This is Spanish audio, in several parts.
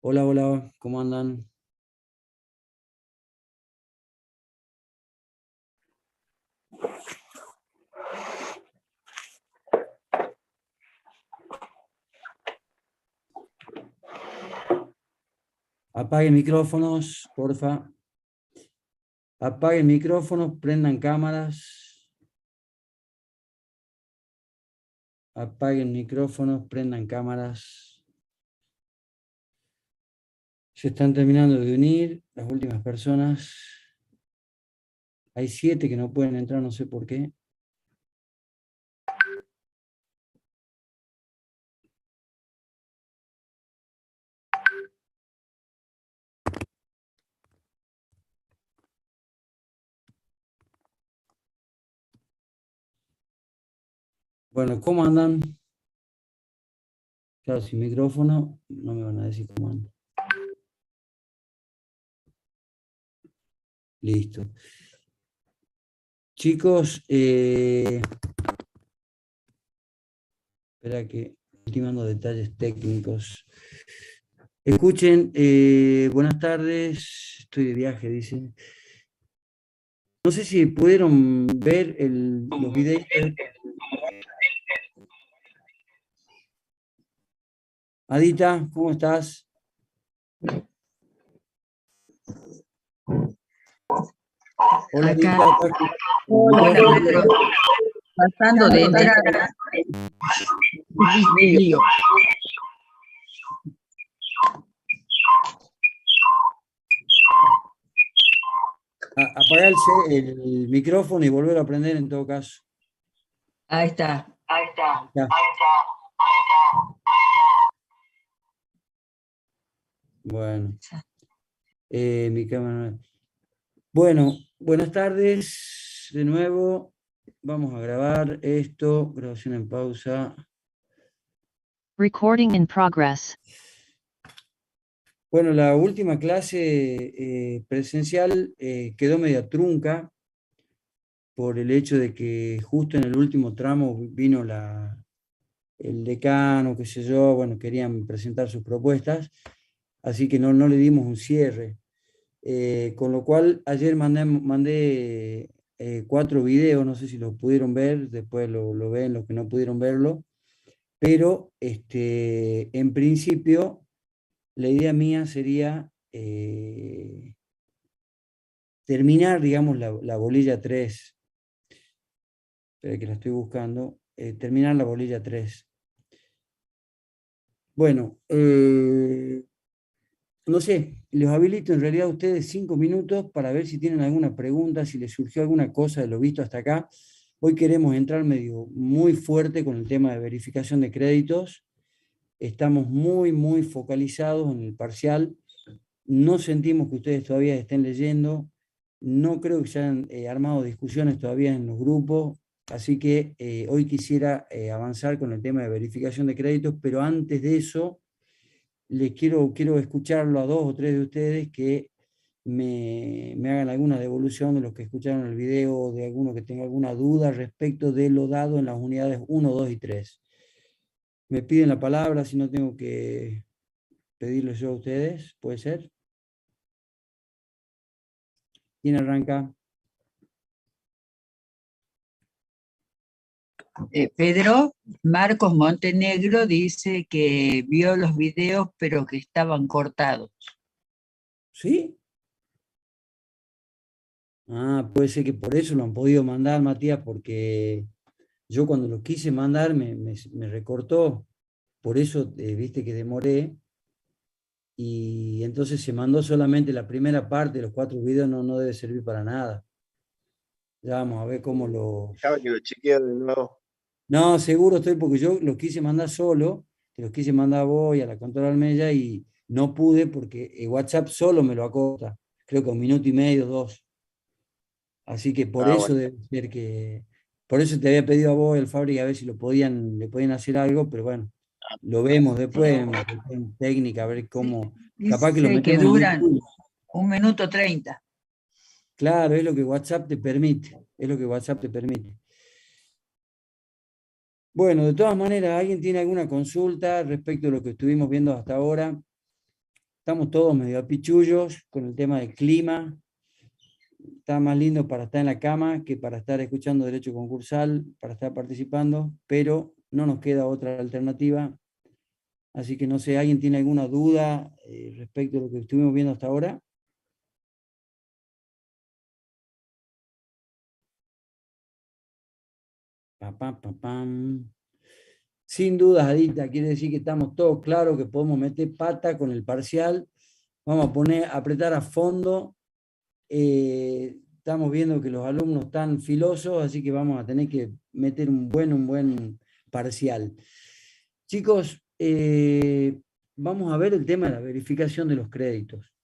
Hola, hola, ¿cómo andan? Apaguen micrófonos, porfa. Apaguen micrófonos, prendan cámaras. Apaguen micrófonos, prendan cámaras. Se están terminando de unir las últimas personas. Hay 7 que no pueden entrar, no sé por qué. Bueno, ¿cómo andan? Claro, sin micrófono no me van a decir cómo andan. Listo. Chicos, espera que estoy dando detalles técnicos. Escuchen, buenas tardes, estoy de viaje, dicen. No sé si pudieron ver los videos. Adita, ¿cómo estás? Hola, Acá. Adita. Hola, Pedro. Pasando de entrada. Lío. Apagarse el micrófono y volver a prender en todo caso. Ahí está. Ya. Bueno. Mi cámara. Bueno, buenas tardes de nuevo. Vamos a grabar esto. Grabación en pausa. Recording in progress. Bueno, la última clase presencial quedó media trunca por el hecho de que justo en el último tramo vino el decano, qué sé yo, bueno, querían presentar sus propuestas, así que no le dimos un cierre. Con lo cual, ayer mandé 4 videos, no sé si los pudieron ver, después lo ven los que no pudieron verlo, pero en principio la idea mía sería terminar, digamos, la bolilla 3. Espera que la estoy buscando. Terminar la bolilla 3. Bueno, no sé, les habilito en realidad a ustedes 5 minutos para ver si tienen alguna pregunta, si les surgió alguna cosa de lo visto hasta acá. Hoy queremos entrar medio muy fuerte con el tema de verificación de créditos. Estamos muy focalizados en el parcial. No sentimos que ustedes todavía estén leyendo. No creo que se hayan armado discusiones todavía en los grupos. Así que hoy quisiera avanzar con el tema de verificación de créditos, pero antes de eso les quiero escucharlo a 2 o 3 de ustedes que me hagan alguna devolución de los que escucharon el video o de alguno que tenga alguna duda respecto de lo dado en las unidades 1, 2 y 3. Me piden la palabra, si no tengo que pedirles yo a ustedes, ¿puede ser? ¿Quién arranca? Pedro, Marcos Montenegro dice que vio los videos pero que estaban cortados. ¿Sí? Ah, puede ser que por eso lo han podido mandar, Matías, porque yo cuando lo quise mandar me recortó. Por eso, viste que demoré. Y entonces se mandó solamente la primera parte, los 4 videos no debe servir para nada. Ya vamos a ver cómo lo... Déjame que lo chequee de nuevo. No, seguro estoy porque yo los quise mandar solo, te los quise mandar a vos y a la controla Almella y no pude porque WhatsApp solo me lo acorta, creo que 1 minuto y medio, 2. Así que por Ah, eso bueno. debe ser que, por eso te había pedido a vos, el Fabri, a ver si le podían hacer algo, pero bueno, lo vemos después en técnica, a ver cómo, capaz que lo Dice que metemos en duran YouTube. 1 minuto 30. Claro, es lo que WhatsApp te permite, es lo que WhatsApp te permite. Bueno, de todas maneras, ¿alguien tiene alguna consulta respecto a lo que estuvimos viendo hasta ahora? Estamos todos medio apichullos con el tema del clima. Está más lindo para estar en la cama que para estar escuchando Derecho Concursal, para estar participando, pero no nos queda otra alternativa. Así que no sé, ¿alguien tiene alguna duda respecto a lo que estuvimos viendo hasta ahora? Pa, pa, pa, pam. Sin dudas, Adita, quiere decir que estamos todos claros que podemos meter pata con el parcial. Vamos a apretar a fondo. Estamos viendo que los alumnos están filosos, así que vamos a tener que meter un buen parcial. Chicos, vamos a ver el tema de la verificación de los créditos.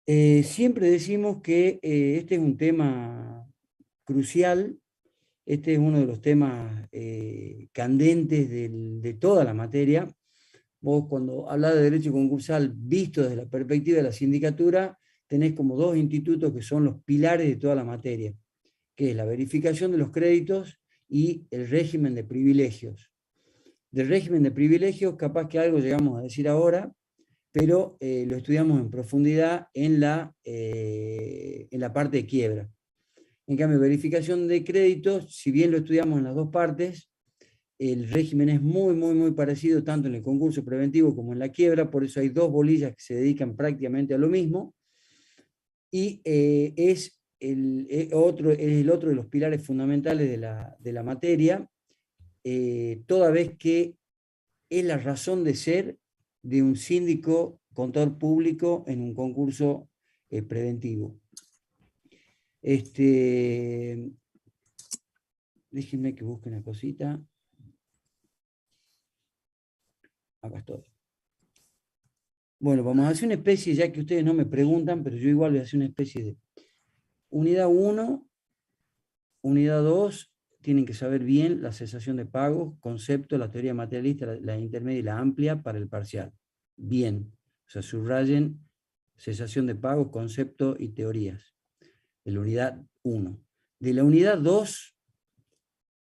Siempre decimos que este es un tema crucial. Este es uno de los temas candentes de toda la materia. Vos cuando hablas de derecho concursal visto desde la perspectiva de la sindicatura, tenés como 2 institutos que son los pilares de toda la materia, que es la verificación de los créditos y el régimen de privilegios. Del régimen de privilegios, capaz que algo llegamos a decir ahora, pero lo estudiamos en profundidad en la parte de quiebra. En cambio, verificación de créditos, si bien lo estudiamos en las dos partes, el régimen es muy parecido tanto en el concurso preventivo como en la quiebra, por eso hay 2 bolillas que se dedican prácticamente a lo mismo, y es el otro de los pilares fundamentales de la materia, toda vez que es la razón de ser de un síndico contador público en un concurso preventivo. Déjenme que busque una cosita. Acá estoy. Bueno, vamos a hacer una especie, ya que ustedes no me preguntan, pero yo igual voy a hacer una especie de unidad 1, unidad 2, tienen que saber bien la cesación de pagos, concepto, la teoría materialista, la intermedia y la amplia para el parcial. Bien, o sea, subrayen cesación de pagos, concepto y teorías. De la unidad 1. De la unidad 2,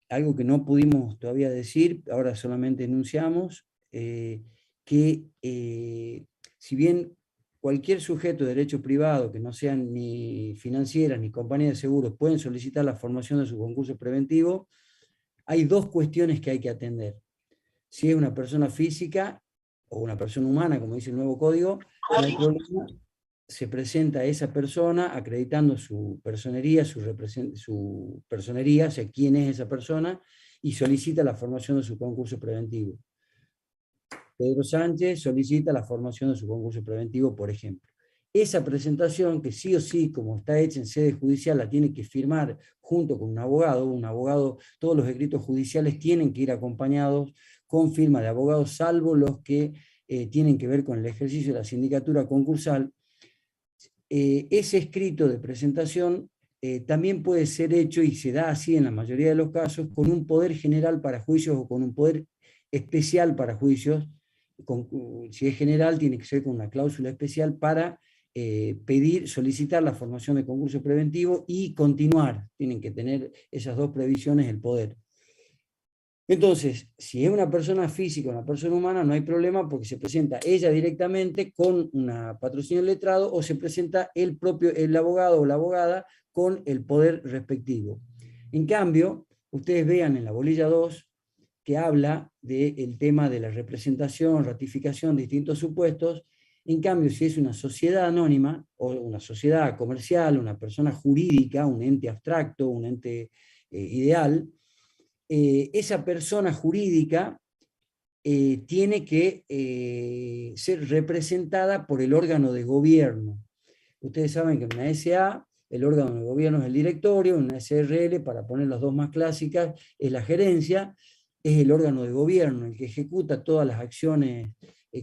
algo que no pudimos todavía decir, ahora solamente enunciamos, que si bien cualquier sujeto de derecho privado que no sean ni financieras ni compañías de seguros pueden solicitar la formación de su concurso preventivo, hay 2 cuestiones que hay que atender. Si es una persona física o una persona humana, como dice el nuevo código, no hay problema, se presenta a esa persona acreditando su personería, su personería, o sea, quién es esa persona, y solicita la formación de su concurso preventivo. Pedro Sánchez solicita la formación de su concurso preventivo, por ejemplo. Esa presentación, que sí o sí, como está hecha en sede judicial, la tiene que firmar junto con un abogado, todos los escritos judiciales tienen que ir acompañados con firma de abogado, salvo los que tienen que ver con el ejercicio de la sindicatura concursal. Ese escrito de presentación también puede ser hecho, y se da así en la mayoría de los casos, con un poder general para juicios o con un poder especial para juicios. Si es general, tiene que ser con una cláusula especial para solicitar la formación de concurso preventivo y continuar. Tienen que tener esas 2 previsiones el poder. Entonces, si es una persona física o una persona humana, no hay problema porque se presenta ella directamente con una patrocinio letrado o se presenta el abogado o la abogada con el poder respectivo. En cambio, ustedes vean en la bolilla 2 que habla del tema de la representación, ratificación de distintos supuestos. En cambio, si es una sociedad anónima o una sociedad comercial, una persona jurídica, un ente abstracto, un ente ideal, esa persona jurídica tiene que ser representada por el órgano de gobierno. Ustedes saben que en una SA el órgano de gobierno es el directorio, en una SRL, para poner las 2 más clásicas, es la gerencia, es el órgano de gobierno, el que ejecuta todas las acciones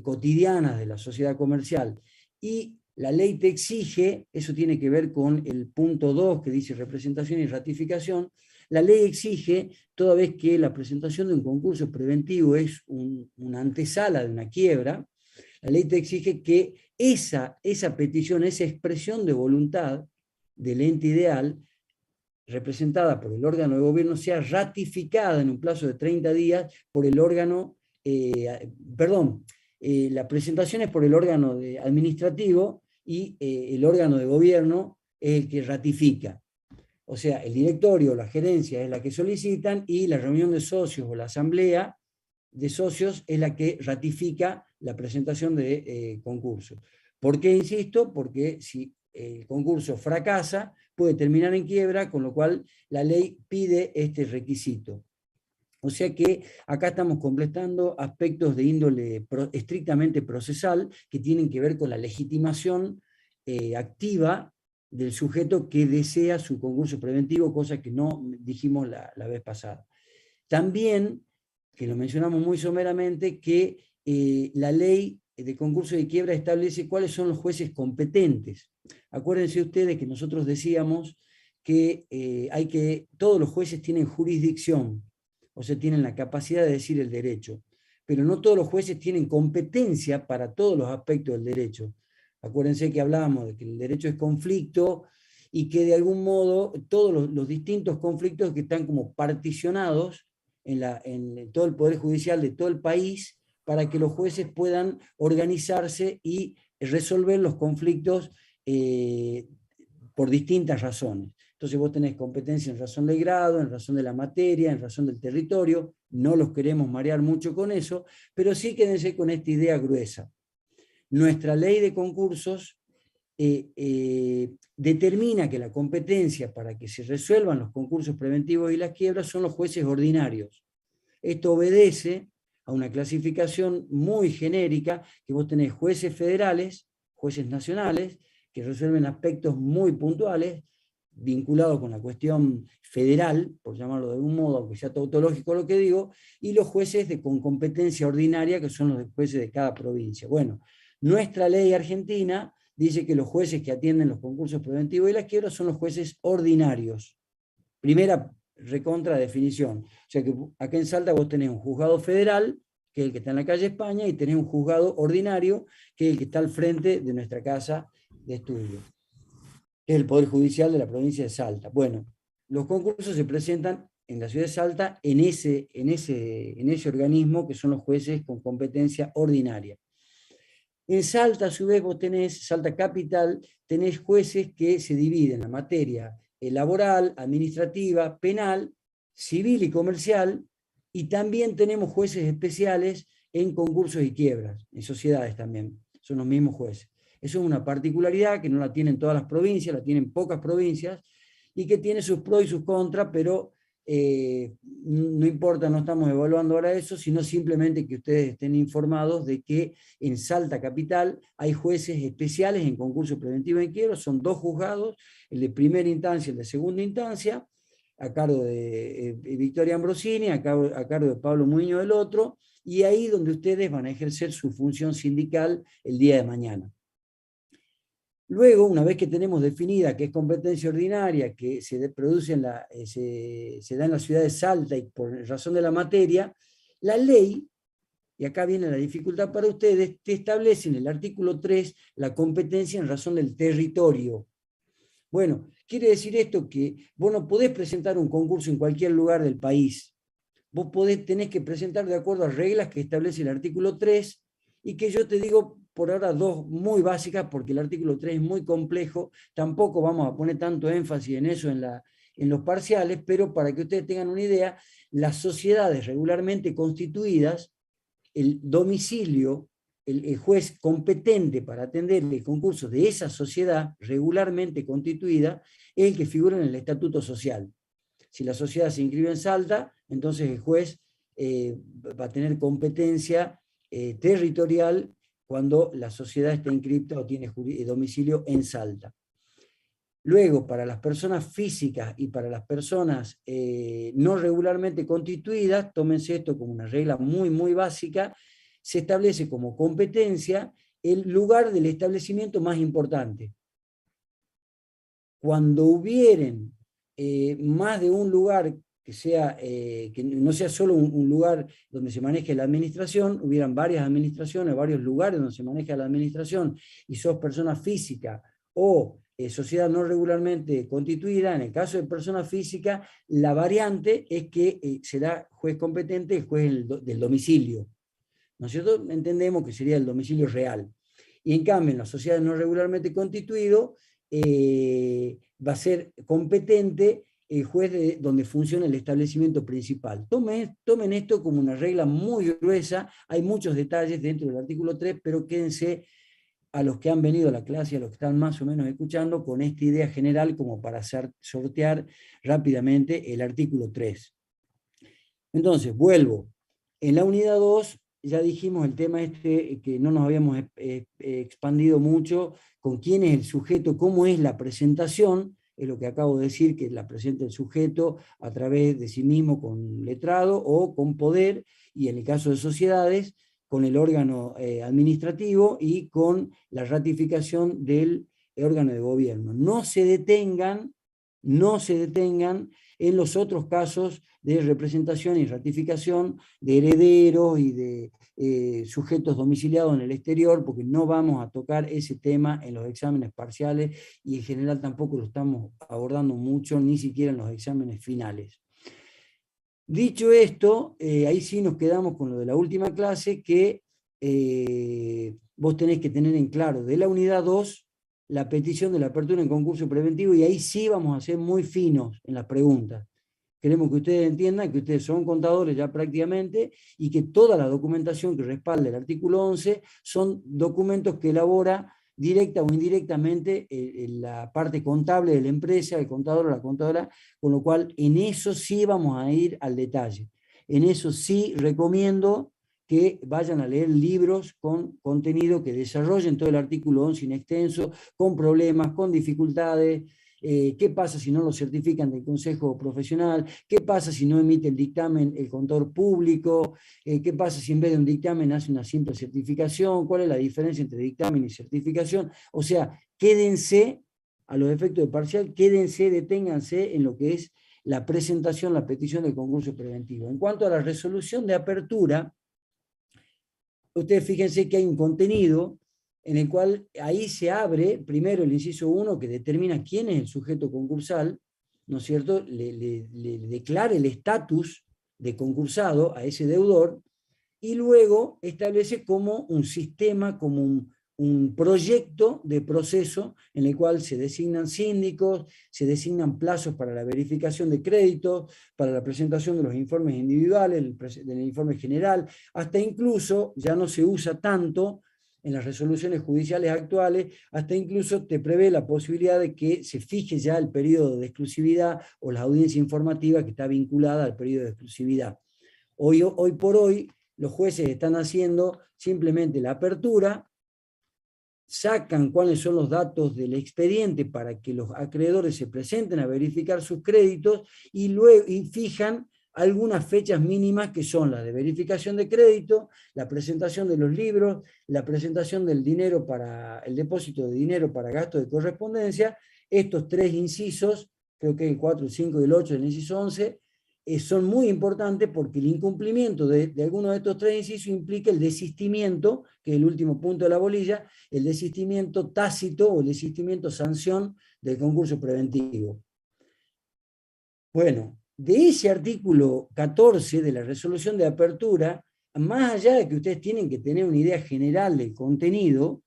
cotidianas de la sociedad comercial, y la ley te exige, eso tiene que ver con el punto 2 que dice representación y ratificación, la ley exige, toda vez que la presentación de un concurso preventivo es una antesala de una quiebra, la ley te exige que esa petición, esa expresión de voluntad del ente ideal, representada por el órgano de gobierno, sea ratificada en un plazo de 30 días por el órgano, la presentación es por el órgano administrativo y el órgano de gobierno es el que ratifica. O sea, el directorio o la gerencia es la que solicitan y la reunión de socios o la asamblea de socios es la que ratifica la presentación de concurso. ¿Por qué insisto? Porque si el concurso fracasa, puede terminar en quiebra, con lo cual la ley pide este requisito. O sea que acá estamos completando aspectos de índole estrictamente procesal que tienen que ver con la legitimación activa del sujeto que desea su concurso preventivo, cosa que no dijimos la vez pasada. También, que lo mencionamos muy someramente, que la ley de concurso de quiebra establece cuáles son los jueces competentes. Acuérdense ustedes que nosotros decíamos que todos los jueces tienen jurisdicción, o sea, tienen la capacidad de decir el derecho, pero no todos los jueces tienen competencia para todos los aspectos del derecho. Acuérdense que hablábamos de que el derecho es conflicto y que de algún modo todos los distintos conflictos que están como particionados en todo el Poder Judicial de todo el país para que los jueces puedan organizarse y resolver los conflictos por distintas razones. Entonces vos tenés competencia en razón del grado, en razón de la materia, en razón del territorio, no los queremos marear mucho con eso, pero sí quédense con esta idea gruesa. Nuestra ley de concursos determina que la competencia para que se resuelvan los concursos preventivos y las quiebras son los jueces ordinarios. Esto obedece a una clasificación muy genérica, que vos tenés jueces federales, jueces nacionales, que resuelven aspectos muy puntuales, vinculados con la cuestión federal, por llamarlo de algún modo, aunque sea tautológico lo que digo, y los jueces con competencia ordinaria, que son los jueces de cada provincia. Bueno, nuestra ley argentina dice que los jueces que atienden los concursos preventivos y las quiebras son los jueces ordinarios. Primera recontra definición. O sea que acá en Salta vos tenés un juzgado federal, que es el que está en la calle España, y tenés un juzgado ordinario, que es el que está al frente de nuestra casa de estudio, que es el Poder Judicial de la provincia de Salta. Bueno, los concursos se presentan en la ciudad de Salta en ese organismo, que son los jueces con competencia ordinaria. En Salta, a su vez, vos tenés, Salta Capital, tenés jueces que se dividen en la materia laboral, administrativa, penal, civil y comercial, y también tenemos jueces especiales en concursos y quiebras, en sociedades también, son los mismos jueces. Eso es una particularidad que no la tienen todas las provincias, la tienen pocas provincias, y que tiene sus pros y sus contras, pero no importa, no estamos evaluando ahora eso, sino simplemente que ustedes estén informados de que en Salta Capital hay jueces especiales en concurso preventivo y quiebra, son 2 juzgados, el de primera instancia y el de segunda instancia, a cargo de Victoria Ambrosini, a cargo de Pablo Muñoz del otro, y ahí donde ustedes van a ejercer su función sindical el día de mañana. Luego, una vez que tenemos definida que es competencia ordinaria, que se da en la ciudad de Salta y por razón de la materia, la ley, y acá viene la dificultad para ustedes, te establece en el artículo 3 la competencia en razón del territorio. Bueno, quiere decir esto que vos no podés presentar un concurso en cualquier lugar del país. Vos tenés que presentar de acuerdo a reglas que establece el artículo 3 y que yo te digo por ahora 2 muy básicas, porque el artículo 3 es muy complejo, tampoco vamos a poner tanto énfasis en eso en los parciales, pero para que ustedes tengan una idea, las sociedades regularmente constituidas, el domicilio, el juez competente para atender el concurso de esa sociedad regularmente constituida, es el que figura en el estatuto social. Si la sociedad se inscribe en Salta, entonces el juez va a tener competencia territorial cuando la sociedad está inscripta o tiene domicilio en Salta. Luego, para las personas físicas y para las personas no regularmente constituidas, tómense esto como una regla muy, muy básica, se establece como competencia el lugar del establecimiento más importante. Cuando hubieren más de un lugar que no sea solo un lugar donde se maneje la administración, hubieran varias administraciones, varios lugares donde se maneja la administración, y sos persona física o sociedad no regularmente constituida, en el caso de persona física, la variante es que será juez competente el juez del domicilio. ¿No es cierto? Entendemos que sería el domicilio real. Y en cambio, en la sociedad no regularmente constituido, va a ser competente el juez donde funciona el establecimiento principal. Tomen esto como una regla muy gruesa, hay muchos detalles dentro del artículo 3, pero quédense a los que han venido a la clase, a los que están más o menos escuchando, con esta idea general como para sortear rápidamente el artículo 3. Entonces, vuelvo. En la unidad 2 ya dijimos el tema que no nos habíamos expandido mucho, con quién es el sujeto, cómo es la presentación, es lo que acabo de decir, que la presenta el sujeto a través de sí mismo con letrado o con poder, y en el caso de sociedades, con el órgano administrativo y con la ratificación del órgano de gobierno. No se detengan en los otros casos de representación y ratificación de herederos y de sujetos domiciliados en el exterior, porque no vamos a tocar ese tema en los exámenes parciales y en general tampoco lo estamos abordando mucho, ni siquiera en los exámenes finales. Dicho esto, ahí sí nos quedamos con lo de la última clase, que vos tenés que tener en claro de la unidad 2 la petición de la apertura en concurso preventivo, y ahí sí vamos a ser muy finos en las preguntas. Queremos que ustedes entiendan que ustedes son contadores ya prácticamente, y que toda la documentación que respalda el artículo 11 son documentos que elabora directa o indirectamente la parte contable de la empresa, el contador o la contadora, con lo cual en eso sí vamos a ir al detalle. En eso sí recomiendo que vayan a leer libros con contenido que desarrollen todo el artículo 11 in extenso, con problemas, con dificultades. ¿Qué pasa si no lo certifican del Consejo Profesional? ¿Qué pasa si no emite el dictamen el contador público? ¿Qué pasa si en vez de un dictamen hace una simple certificación? ¿Cuál es la diferencia entre dictamen y certificación? O sea, quédense, a los efectos de parcial, deténganse en lo que es la presentación, la petición del concurso preventivo. En cuanto a la resolución de apertura, ustedes fíjense que hay un contenido en el cual ahí se abre primero el inciso 1, que determina quién es el sujeto concursal, ¿no es cierto? Le declara el estatus de concursado a ese deudor, y luego establece como un sistema, como un proyecto de proceso en el cual se designan síndicos, se designan plazos para la verificación de créditos, para la presentación de los informes individuales, del informe general, hasta incluso, ya no se usa tanto en las resoluciones judiciales actuales, hasta incluso te prevé la posibilidad de que se fije ya el periodo de exclusividad o la audiencia informativa que está vinculada al periodo de exclusividad. Hoy por hoy, los jueces están haciendo simplemente la apertura, sacan cuáles son los datos del expediente para que los acreedores se presenten a verificar sus créditos, y luego fijan algunas fechas mínimas que son las de verificación de crédito, la presentación de los libros, la presentación del dinero para el depósito de dinero para gasto de correspondencia. Estos tres incisos, creo que el 4, el 5 y el 8 del inciso 11, son muy importantes, porque el incumplimiento de alguno de estos tres incisos implica el desistimiento, que es el último punto de la bolilla, el desistimiento tácito o el desistimiento sanción del concurso preventivo. Bueno, de ese artículo 14 de la resolución de apertura, más allá de que ustedes tienen que tener una idea general del contenido,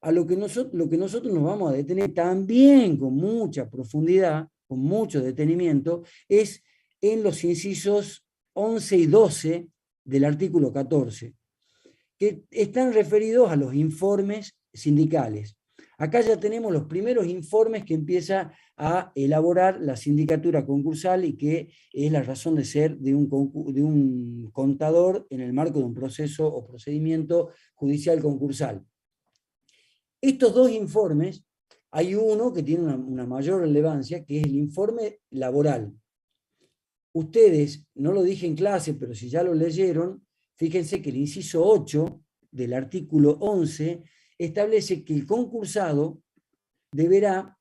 a lo que nosotros nos vamos a detener también con mucha profundidad, con mucho detenimiento, es en los incisos 11 y 12 del artículo 14, que están referidos a los informes sindicales. Acá ya tenemos los primeros informes que empieza a elaborar la sindicatura concursal, y que es la razón de ser de un contador en el marco de un proceso o procedimiento judicial concursal. Estos dos informes, hay uno que tiene una mayor relevancia, que es el informe laboral. Ustedes, no lo dije en clase, pero si ya lo leyeron, fíjense que el inciso 8 del artículo 11 establece que el concursado deberá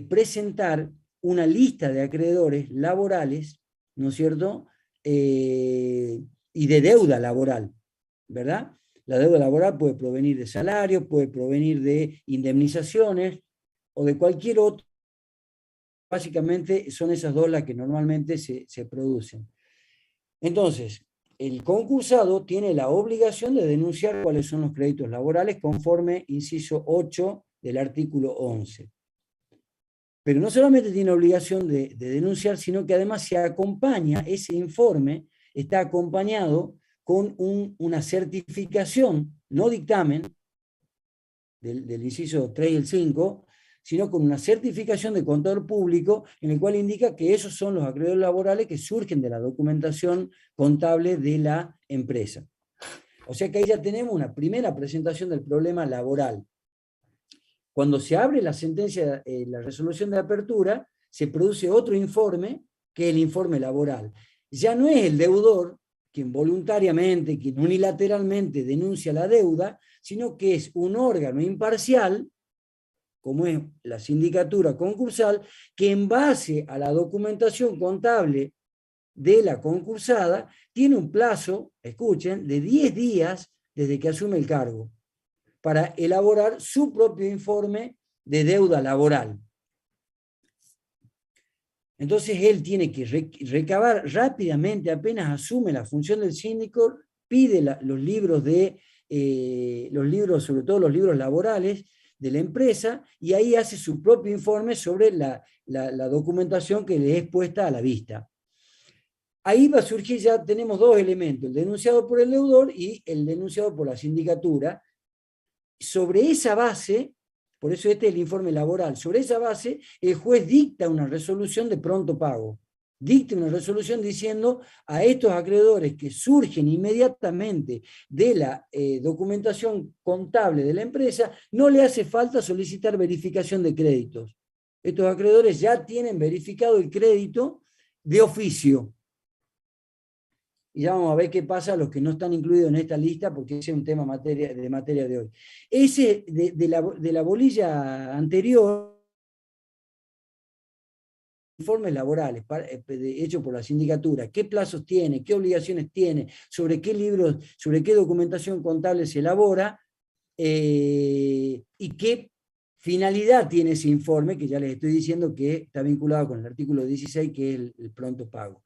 presentar una lista de acreedores laborales, ¿no es cierto?, y de deuda laboral, ¿verdad? La deuda laboral puede provenir de salarios, puede provenir de indemnizaciones o de cualquier otro. Básicamente son esas dos las que normalmente se producen. Entonces, el concursado tiene la obligación de denunciar cuáles son los créditos laborales conforme inciso 8 del artículo 11. Pero no solamente tiene obligación de denunciar, sino que además se acompaña, ese informe está acompañado con una certificación, no dictamen, del inciso 3 y el 5, sino con una certificación de contador público en el cual indica que esos son los acreedores laborales que surgen de la documentación contable de la empresa. O sea que ahí ya tenemos una primera presentación del problema laboral. Cuando se abre la sentencia, la resolución de apertura, se produce otro informe, que es el informe laboral. Ya no es el deudor quien voluntariamente, quien unilateralmente denuncia la deuda, sino que es un órgano imparcial, como es la sindicatura concursal, que en base a la documentación contable de la concursada, tiene un plazo, escuchen, de 10 días desde que asume el cargo, para elaborar su propio informe de deuda laboral. Entonces él tiene que recabar rápidamente, apenas asume la función del síndico, pide los libros, sobre todo los libros laborales de la empresa, y ahí hace su propio informe sobre la documentación que le es puesta a la vista. Ahí va a surgir, ya tenemos dos elementos, el denunciado por el deudor y el denunciado por la sindicatura. Sobre esa base, por eso este es el informe laboral, sobre esa base el juez dicta una resolución de pronto pago. Dicta una resolución diciendo a estos acreedores que surgen inmediatamente de la documentación contable de la empresa, no le hace falta solicitar verificación de créditos. Estos acreedores ya tienen verificado el crédito de oficio. Y ya vamos a ver qué pasa a los que no están incluidos en esta lista, porque ese es un tema de materia de hoy. Ese de la bolilla anterior, informes laborales hechos por la sindicatura, qué plazos tiene, qué obligaciones tiene, sobre qué libros, sobre qué documentación contable se elabora, y qué finalidad tiene ese informe, que ya les estoy diciendo que está vinculado con el artículo 16, que es el pronto pago.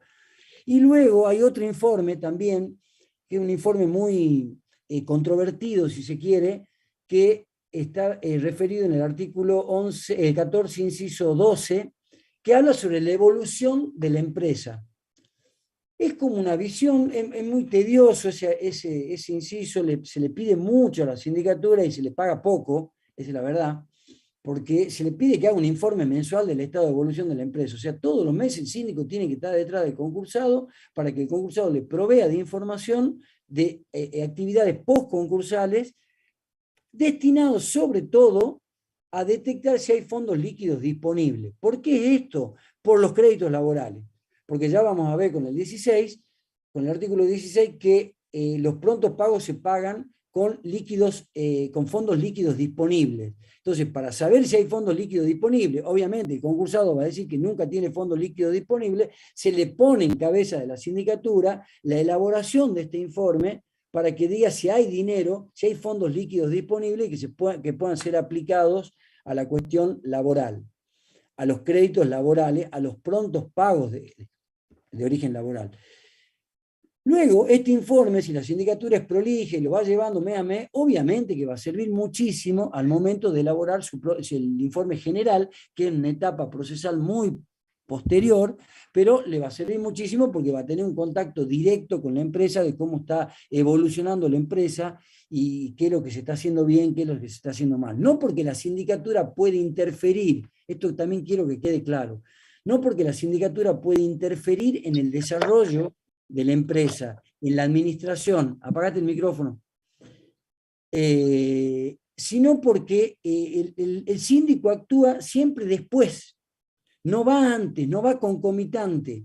Y luego hay otro informe también, que es un informe muy controvertido, si se quiere, que está referido en el artículo 14, inciso 12, que habla sobre la evolución de la empresa. Es como una visión, es muy tedioso ese inciso, se le pide mucho a la sindicatura y se le paga poco, esa es la verdad, porque se le pide que haga un informe mensual del estado de evolución de la empresa. O sea, todos los meses el síndico tiene que estar detrás del concursado para que el concursado le provea de información de actividades postconcursales destinados sobre todo a detectar si hay fondos líquidos disponibles. ¿Por qué esto? Por los créditos laborales. Porque ya vamos a ver con el 16, con el artículo 16, que los prontos pagos se pagan con fondos líquidos disponibles. Entonces, para saber si hay fondos líquidos disponibles, obviamente el concursado va a decir que nunca tiene fondos líquidos disponibles, se le pone en cabeza de la sindicatura la elaboración de este informe para que diga si hay dinero, si hay fondos líquidos disponibles y que puedan ser aplicados a la cuestión laboral, a los créditos laborales, a los prontos pagos de origen laboral. Luego, este informe, si la sindicatura es prolija y lo va llevando mes a mes, obviamente que va a servir muchísimo al momento de elaborar el informe general, que es una etapa procesal muy posterior, pero le va a servir muchísimo porque va a tener un contacto directo con la empresa de cómo está evolucionando la empresa y qué es lo que se está haciendo bien, qué es lo que se está haciendo mal. No porque la sindicatura puede interferir, esto también quiero que quede claro, no porque la sindicatura puede interferir en el desarrollo de la empresa, en la administración, apagate el micrófono, sino porque el síndico actúa siempre después, no va antes, no va concomitante,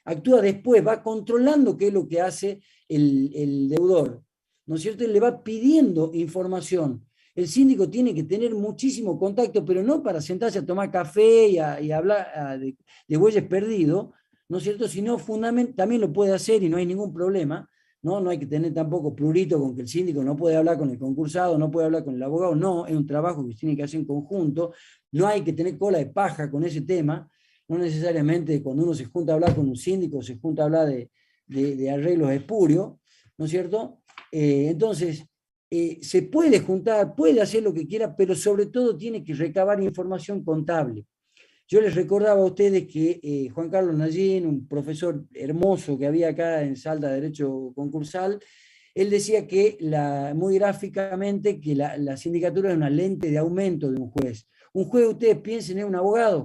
actúa después, va controlando qué es lo que hace el deudor, ¿no es cierto? Él le va pidiendo información. El síndico tiene que tener muchísimo contacto, pero no para sentarse a tomar café y hablar de bueyes perdidos, ¿no es cierto? Sino fundamentalmente, también lo puede hacer y no hay ningún problema, ¿no? No hay que tener tampoco prurito con que el síndico no puede hablar con el concursado, no puede hablar con el abogado, no, es un trabajo que se tiene que hacer en conjunto, no hay que tener cola de paja con ese tema, no necesariamente cuando uno se junta a hablar con un síndico, se junta a hablar de arreglos espurios, ¿no es cierto? Entonces, se puede juntar, puede hacer lo que quiera, pero sobre todo tiene que recabar información contable. Yo les recordaba a ustedes que Juan Carlos Nallín, un profesor hermoso que había acá en Salta de Derecho Concursal, él decía que muy gráficamente que la sindicatura es una lente de aumento de un juez. Un juez, ustedes piensen, es un abogado.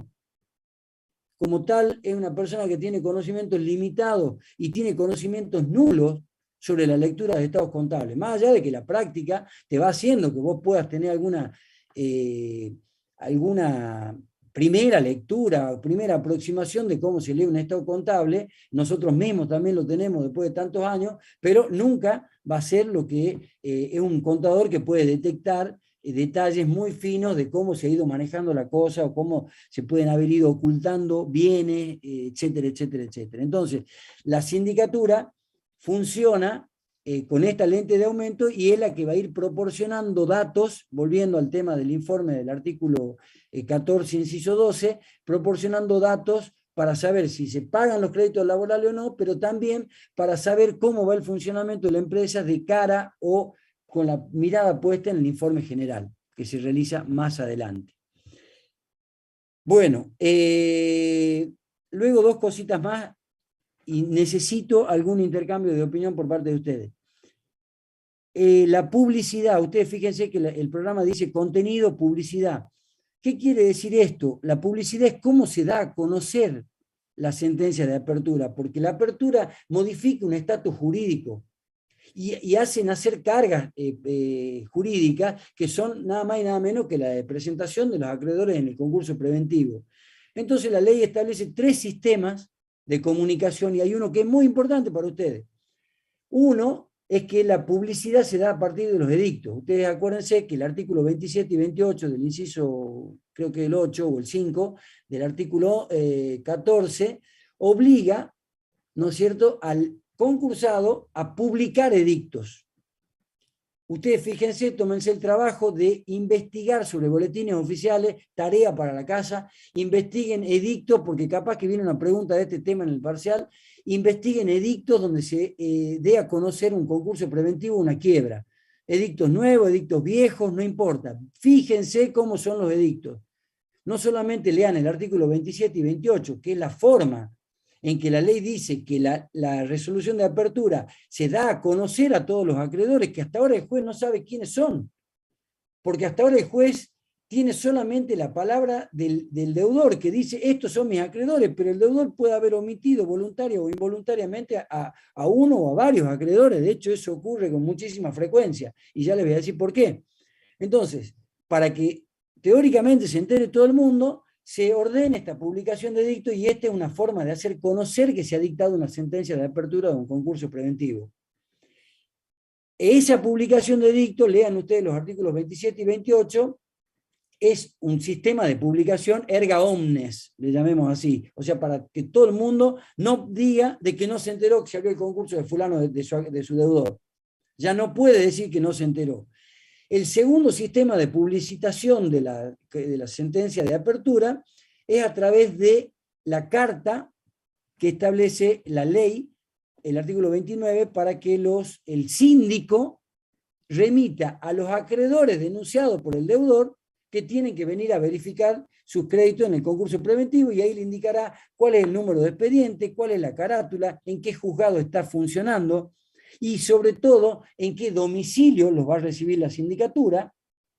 Como tal, es una persona que tiene conocimientos limitados y tiene conocimientos nulos sobre la lectura de estados contables. Más allá de que la práctica te va haciendo que vos puedas tener alguna primera lectura o primera aproximación de cómo se lee un estado contable, nosotros mismos también lo tenemos después de tantos años, pero nunca va a ser lo que es un contador que puede detectar detalles muy finos de cómo se ha ido manejando la cosa o cómo se pueden haber ido ocultando bienes, etcétera, etcétera, etcétera. Entonces, la sindicatura funciona con esta lente de aumento y es la que va a ir proporcionando datos, volviendo al tema del informe del artículo 14, inciso 12, proporcionando datos para saber si se pagan los créditos laborales o no, pero también para saber cómo va el funcionamiento de la empresa de cara o con la mirada puesta en el informe general, que se realiza más adelante. Bueno, luego dos cositas más y necesito algún intercambio de opinión por parte de ustedes. La publicidad, ustedes fíjense que el programa dice contenido, publicidad. ¿Qué quiere decir esto? La publicidad es cómo se da a conocer la sentencia de apertura, porque la apertura modifica un estatus jurídico y hacen hacer cargas jurídicas que son nada más y nada menos que la de presentación de los acreedores en el concurso preventivo. Entonces la ley establece 3 sistemas de comunicación y hay uno que es muy importante para ustedes. Uno es que la publicidad se da a partir de los edictos. Ustedes acuérdense que el artículo 27 y 28 del inciso, creo que el 8 o el 5, del artículo 14, obliga, ¿no es cierto?, al concursado a publicar edictos. Ustedes fíjense, tómense el trabajo de investigar sobre boletines oficiales, tarea para la casa, investiguen edictos, porque capaz que viene una pregunta de este tema en el parcial, investiguen edictos donde se dé a conocer un concurso preventivo, una quiebra. Edictos nuevos, edictos viejos, no importa. Fíjense cómo son los edictos. No solamente lean el artículo 27 y 28, que es la forma en que la ley dice que la resolución de apertura se da a conocer a todos los acreedores, que hasta ahora el juez no sabe quiénes son, porque hasta ahora el juez tiene solamente la palabra del deudor, que dice, estos son mis acreedores, pero el deudor puede haber omitido voluntaria o involuntariamente a uno o a varios acreedores. De hecho, eso ocurre con muchísima frecuencia, y ya les voy a decir por qué. Entonces, para que teóricamente se entere todo el mundo, se ordena esta publicación de edicto y esta es una forma de hacer conocer que se ha dictado una sentencia de apertura de un concurso preventivo. Esa publicación de edicto, lean ustedes los artículos 27 y 28, es un sistema de publicación erga omnes, le llamemos así, o sea, para que todo el mundo no diga de que no se enteró que se abrió el concurso de fulano de su deudor. Ya no puede decir que no se enteró. El segundo sistema de publicitación de la sentencia de apertura es a través de la carta que establece la ley, el artículo 29, para que el síndico remita a los acreedores denunciados por el deudor que tienen que venir a verificar sus créditos en el concurso preventivo y ahí le indicará cuál es el número de expediente, cuál es la carátula, en qué juzgado está funcionando, y sobre todo en qué domicilio los va a recibir la sindicatura,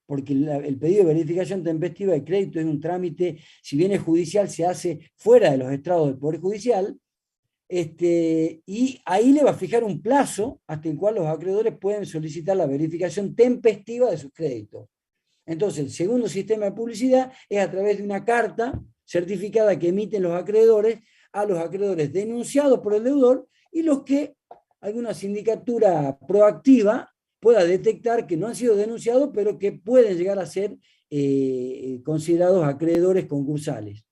porque el pedido de verificación tempestiva de crédito es un trámite, si bien es judicial, se hace fuera de los estrados del Poder Judicial, y ahí le va a fijar un plazo hasta el cual los acreedores pueden solicitar la verificación tempestiva de sus créditos. Entonces, el segundo sistema de publicidad es a través de una carta certificada que emiten los acreedores a los acreedores denunciados por el deudor y los que alguna sindicatura proactiva pueda detectar que no han sido denunciados, pero que pueden llegar a ser considerados acreedores concursales.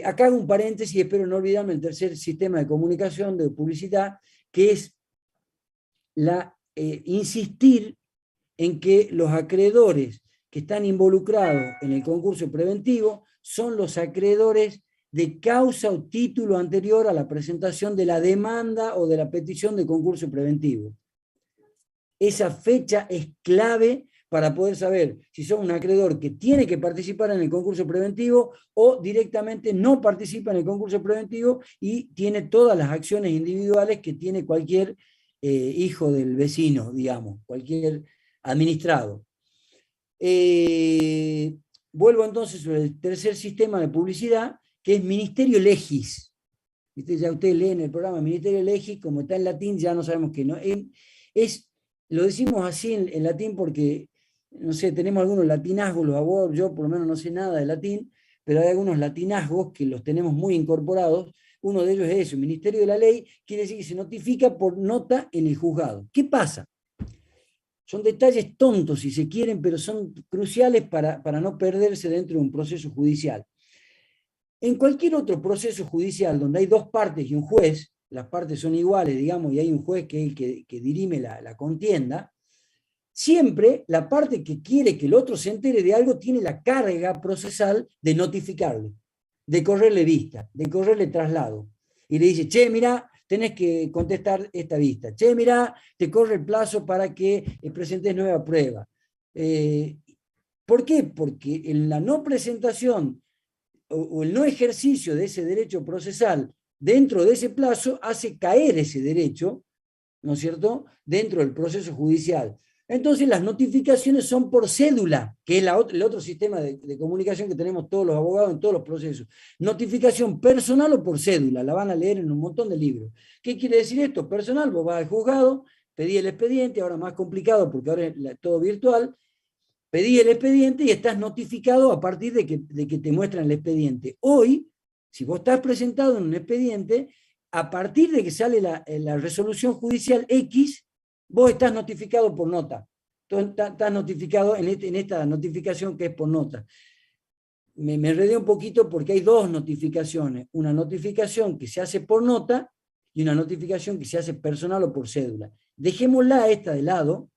Acá hago un paréntesis, espero no olvidarme el tercer sistema de comunicación, de publicidad, que es insistir en que los acreedores que están involucrados en el concurso preventivo son los acreedores de causa o título anterior a la presentación de la demanda o de la petición de concurso preventivo. Esa fecha es clave para poder saber si son un acreedor que tiene que participar en el concurso preventivo o directamente no participa en el concurso preventivo y tiene todas las acciones individuales que tiene cualquier hijo del vecino, digamos, cualquier administrado. Vuelvo entonces sobre el tercer sistema de publicidad, que es Ministerio Legis. ¿Viste? Ya ustedes leen el programa Ministerio Legis, como está en latín, ya no sabemos qué no. Lo decimos así en latín porque, no sé, tenemos algunos latinazgos, los abogados, yo por lo menos no sé nada de latín, pero hay algunos latinazgos que los tenemos muy incorporados. Uno de ellos es eso, Ministerio de la Ley, quiere decir que se notifica por nota en el juzgado. ¿Qué pasa? Son detalles tontos si se quieren, pero son cruciales para no perderse dentro de un proceso judicial. En cualquier otro proceso judicial donde hay dos partes y un juez, las partes son iguales, digamos, y hay un juez que es el que dirime la contienda, siempre la parte que quiere que el otro se entere de algo tiene la carga procesal de notificarle, de correrle vista, de correrle traslado. Y le dice, che, mirá, tenés que contestar esta vista. Che, mirá, te corre el plazo para que presentes nueva prueba. ¿Por qué? Porque en la no presentación o el no ejercicio de ese derecho procesal dentro de ese plazo hace caer ese derecho, ¿no es cierto?, dentro del proceso judicial. Entonces las notificaciones son por cédula, que es el otro sistema de comunicación que tenemos todos los abogados en todos los procesos. Notificación personal o por cédula, la van a leer en un montón de libros. ¿Qué quiere decir esto? Personal, vos vas al juzgado, pedí el expediente, ahora más complicado porque ahora es todo virtual, pedí el expediente y estás notificado a partir de que te muestran el expediente. Hoy, si vos estás presentado en un expediente, a partir de que sale la resolución judicial X, vos estás notificado por nota. Entonces, estás notificado en esta notificación que es por nota. Me enredé un poquito porque hay dos notificaciones. Una notificación que se hace por nota y una notificación que se hace personal o por cédula. Dejémosla esta de lado,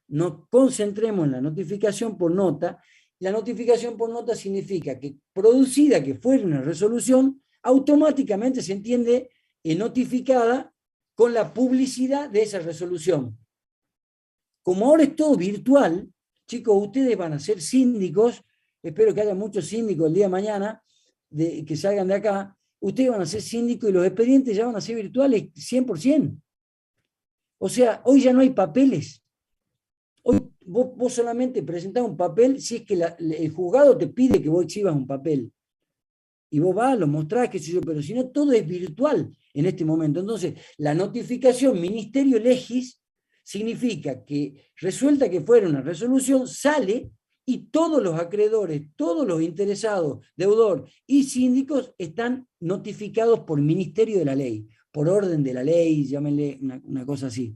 nos concentremos en la notificación por nota. La notificación por nota significa que, producida que fuera una resolución, automáticamente se entiende notificada con la publicidad de esa resolución. Como ahora es todo virtual, chicos, ustedes van a ser síndicos, espero que haya muchos síndicos el día de mañana, que salgan de acá, ustedes van a ser síndicos y los expedientes ya van a ser virtuales 100%. O sea, hoy ya no hay papeles. Hoy vos solamente presentás un papel si es que el juzgado te pide que vos exhibas un papel. Y vos vas, lo mostrás, qué sé yo, pero si no, todo es virtual en este momento. Entonces, la notificación Ministerio Legis significa que resuelta que fuera una resolución, sale y todos los acreedores, todos los interesados, deudor y síndicos están notificados por Ministerio de la Ley, por orden de la ley, llámenle una cosa así.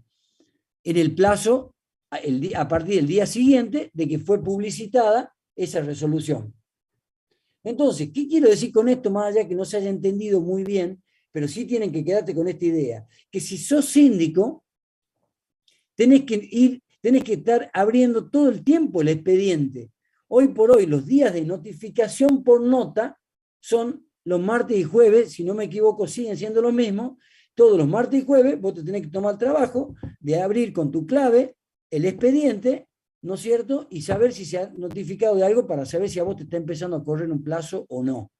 En el plazo, a partir del día siguiente de que fue publicitada esa resolución. Entonces, ¿qué quiero decir con esto? Más allá que no se haya entendido muy bien, pero sí tienen que quedarte con esta idea, que si sos síndico, tenés que estar abriendo todo el tiempo el expediente. Hoy por hoy, los días de notificación por nota son los martes y jueves, si no me equivoco, siguen siendo lo mismo. Todos los martes y jueves vos te tenés que tomar el trabajo de abrir con tu clave el expediente, ¿no es cierto?, y saber si se ha notificado de algo para saber si a vos te está empezando a correr un plazo o no.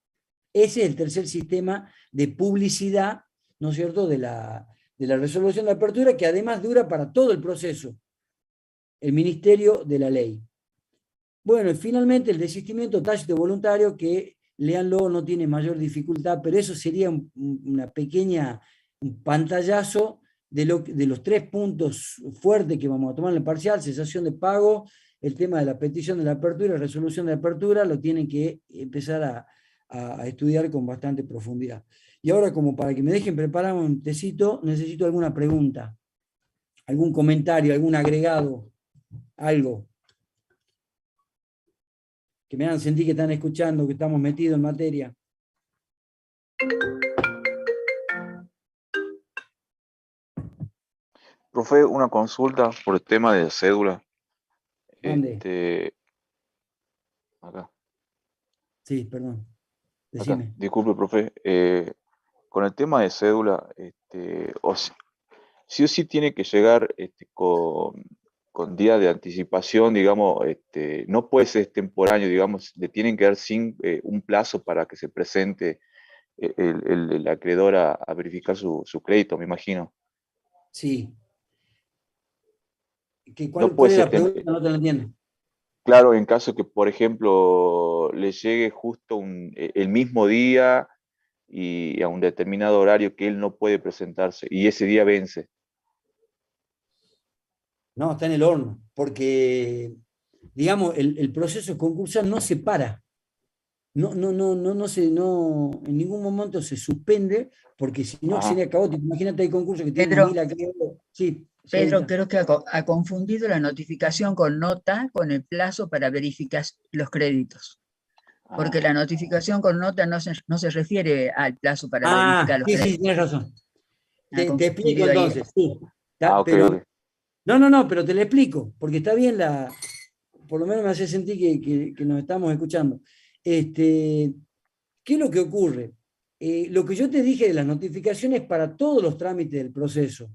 Ese es el tercer sistema de publicidad, ¿no es cierto?, de la resolución de apertura, que además dura para todo el proceso, el Ministerio de la Ley. Bueno, y finalmente el desistimiento tácito voluntario, que, léanlo, no tiene mayor dificultad, pero eso sería un pantallazo de los 3 puntos fuertes que vamos a tomar en el parcial: cesación de pago, el tema de la petición de la apertura, resolución de apertura, lo tienen que empezar a estudiar con bastante profundidad. Y ahora, como para que me dejen preparar un tecito, necesito alguna pregunta, algún comentario, algún agregado, algo que me hagan sentir que están escuchando, que estamos metidos en materia. Profe, una consulta por el tema de cédula. ¿Dónde? Acá, Sí, perdón. acá. Decime. Disculpe, profe. Con el tema de cédula, sí o sí tiene que llegar con días de anticipación, digamos, no puede ser extemporáneo, digamos, le tienen que dar un plazo para que se presente el acreedor a verificar su crédito, me imagino. Sí. No ¿Cuál puede es ser la pregunta? No te la entiendo. claro, en caso que, por ejemplo, le llegue justo el mismo día y a un determinado horario que él no puede presentarse y ese día vence. No, está en el horno, porque, digamos, el proceso concursal no se para. En ningún momento se suspende, porque si no Ajá. sería caótico. Imagínate, hay concursos que tienen Pedro, 1000 acreedores. Sí, Pedro, señorita. creo que ha confundido la notificación con nota con el plazo para verificar los créditos, porque la notificación con nota no se refiere al plazo para verificar los Sí, sí, créditos. tienes razón. Ha Te explico confundido ahí. entonces, sí. Ok, Pero, ok. no, pero te lo explico, porque está bien por lo menos me hace sentir que nos estamos escuchando. ¿Qué es lo que ocurre? Lo que yo te dije de las notificaciones para todos los trámites del proceso.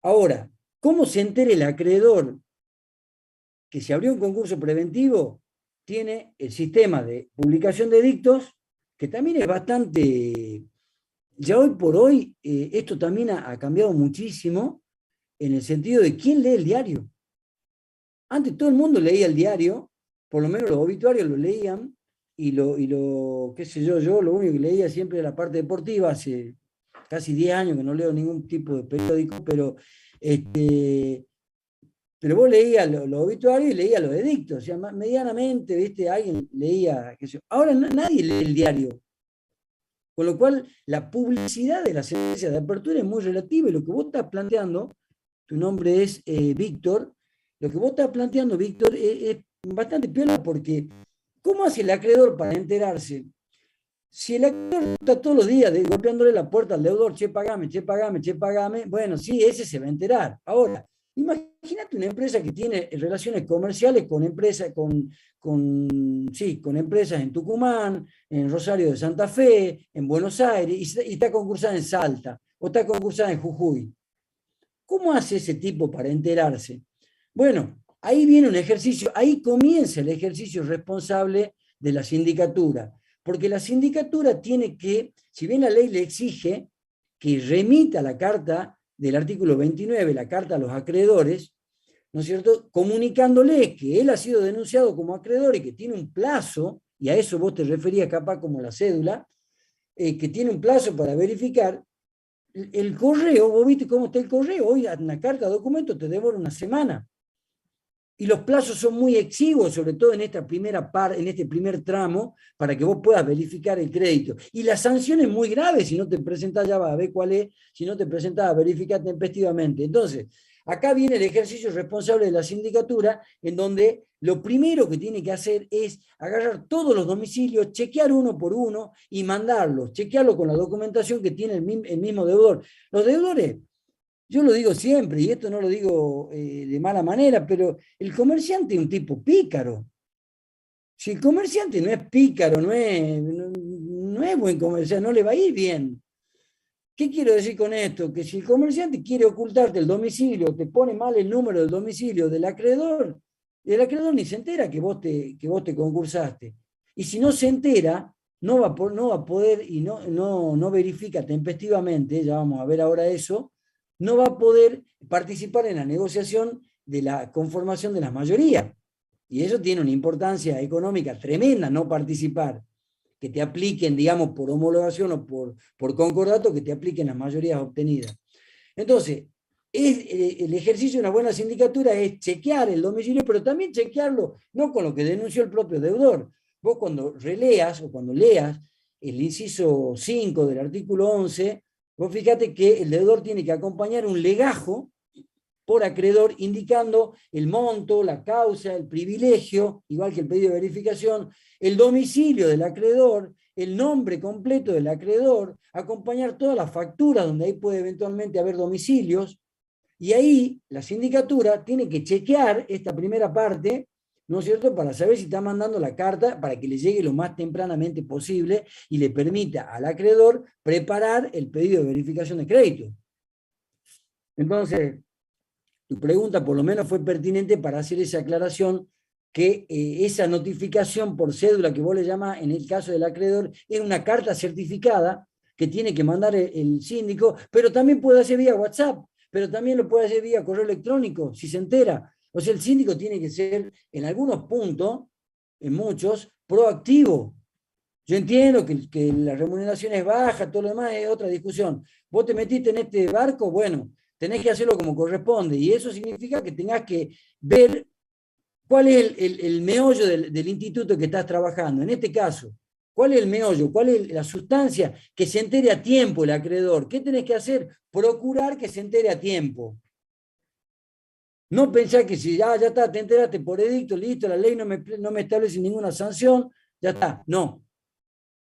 Ahora, ¿cómo se entere el acreedor que se abrió un concurso preventivo? Tiene el sistema de publicación de edictos, que también es bastante, ya hoy por hoy, esto también ha cambiado muchísimo en el sentido de quién lee el diario. Antes todo el mundo leía el diario, por lo menos los obituarios lo leían, qué sé yo lo único que leía siempre era la parte deportiva, hace casi 10 años que no leo ningún tipo de periódico, pero vos leías los obituarios y leías los edictos, o sea, medianamente, ¿viste? Alguien leía, qué sé yo. Ahora nadie lee el diario, con lo cual la publicidad de la sentencia de apertura es muy relativa y lo que vos estás planteando, tu nombre es Víctor, lo que vos estás planteando, Víctor, es bastante piola porque ¿cómo hace el acreedor para enterarse? Si el acreedor está todos los días golpeándole la puerta al deudor, che, pagame, che, pagame, che, pagame, bueno, sí, ese se va a enterar. Ahora, imagínate una empresa que tiene relaciones comerciales con empresas, con empresas en Tucumán, en Rosario de Santa Fe, en Buenos Aires, y está concursada en Salta, o está concursada en Jujuy. ¿Cómo hace ese tipo para enterarse? Bueno, ahí viene un ejercicio, ahí comienza el ejercicio responsable de la sindicatura, porque la sindicatura tiene que, si bien la ley le exige que remita la carta del artículo 29, la carta a los acreedores, ¿no es cierto?, comunicándole que él ha sido denunciado como acreedor y que tiene un plazo, y a eso vos te referías capaz como la cédula, que tiene un plazo para verificar. El correo, vos viste cómo está el correo, hoy una carta de documento te devora una semana. Y los plazos son muy exiguos, sobre todo en esta primera en este primer tramo, para que vos puedas verificar el crédito. Y la sanción es muy grave si no te presentás, ya vas a ver cuál es, si no te presentás a verificar tempestivamente. Entonces, acá viene el ejercicio responsable de la sindicatura, en donde lo primero que tiene que hacer es agarrar todos los domicilios, chequear uno por uno y mandarlos, chequearlo con la documentación que tiene el mismo deudor. Los deudores, yo lo digo siempre, y esto no lo digo de mala manera, pero el comerciante es un tipo pícaro. Si el comerciante no es pícaro, no es buen comerciante, no le va a ir bien. ¿Qué quiero decir con esto? Que si el comerciante quiere ocultarte el domicilio, te pone mal el número del domicilio del acreedor, el acreedor ni se entera que vos te concursaste. Y si no se entera, no va a poder y no verifica tempestivamente, ya vamos a ver ahora eso, no va a poder participar en la negociación de la conformación de las mayorías. Y eso tiene una importancia económica tremenda, no participar, que te apliquen, digamos, por homologación o por concordato, que te apliquen las mayorías obtenidas. Entonces, el ejercicio de una buena sindicatura es chequear el domicilio, pero también chequearlo, no con lo que denunció el propio deudor. Vos cuando releas o cuando leas el inciso 5 del artículo 11, vos fíjate que el deudor tiene que acompañar un legajo por acreedor indicando el monto, la causa, el privilegio, igual que el pedido de verificación, el domicilio del acreedor, el nombre completo del acreedor, acompañar todas las facturas donde ahí puede eventualmente haber domicilios, y ahí la sindicatura tiene que chequear esta primera parte, ¿no es cierto?, para saber si está mandando la carta para que le llegue lo más tempranamente posible y le permita al acreedor preparar el pedido de verificación de crédito. Entonces, tu pregunta por lo menos fue pertinente para hacer esa aclaración, que esa notificación por cédula que vos le llamás en el caso del acreedor es una carta certificada que tiene que mandar el síndico, pero también puede hacer vía WhatsApp, pero también lo puede hacer vía correo electrónico, si se entera. O sea, el síndico tiene que ser, en algunos puntos, en muchos, proactivo. Yo entiendo que la remuneración es baja, todo lo demás es otra discusión. Vos te metiste en este barco, bueno, tenés que hacerlo como corresponde, y eso significa que tengas que ver cuál es el meollo del instituto que estás trabajando. En este caso, ¿cuál es el meollo? ¿Cuál es la sustancia? Que se entere a tiempo el acreedor. ¿Qué tenés que hacer? Procurar que se entere a tiempo. No pensar que si ya está, te enteraste por edicto, listo, la ley no me establece ninguna sanción, ya está. No.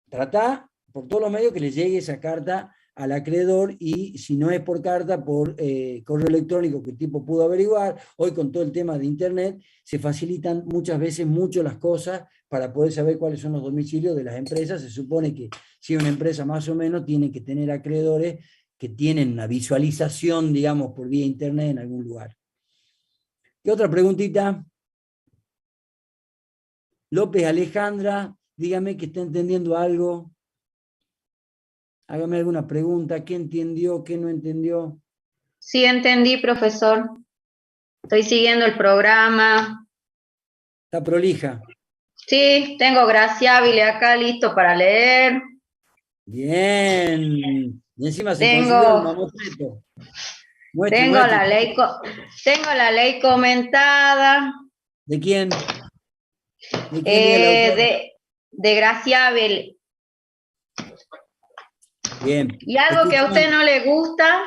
Tratá por todos los medios que le llegue esa carta al acreedor, y si no es por carta, por correo electrónico que el tipo pudo averiguar. Hoy con todo el tema de internet se facilitan muchas veces mucho las cosas para poder saber cuáles son los domicilios de las empresas. Se supone que si una empresa más o menos tiene que tener acreedores que tienen una visualización, digamos, por vía internet en algún lugar. ¿Qué otra preguntita? López Alejandra, dígame que está entendiendo algo. Hágame alguna pregunta. ¿Qué entendió? ¿Qué no entendió? Sí, entendí, profesor. Estoy siguiendo el programa. Está prolija. Sí, tengo Graciabile acá listo para leer. Bien. Y encima se consiguió el Tengo mamotreto. Muestre. tengo la ley comentada. ¿De quién? ¿De quién es el autor? De Graciabile. Bien. Y algo que a Escuchame. usted no le gusta,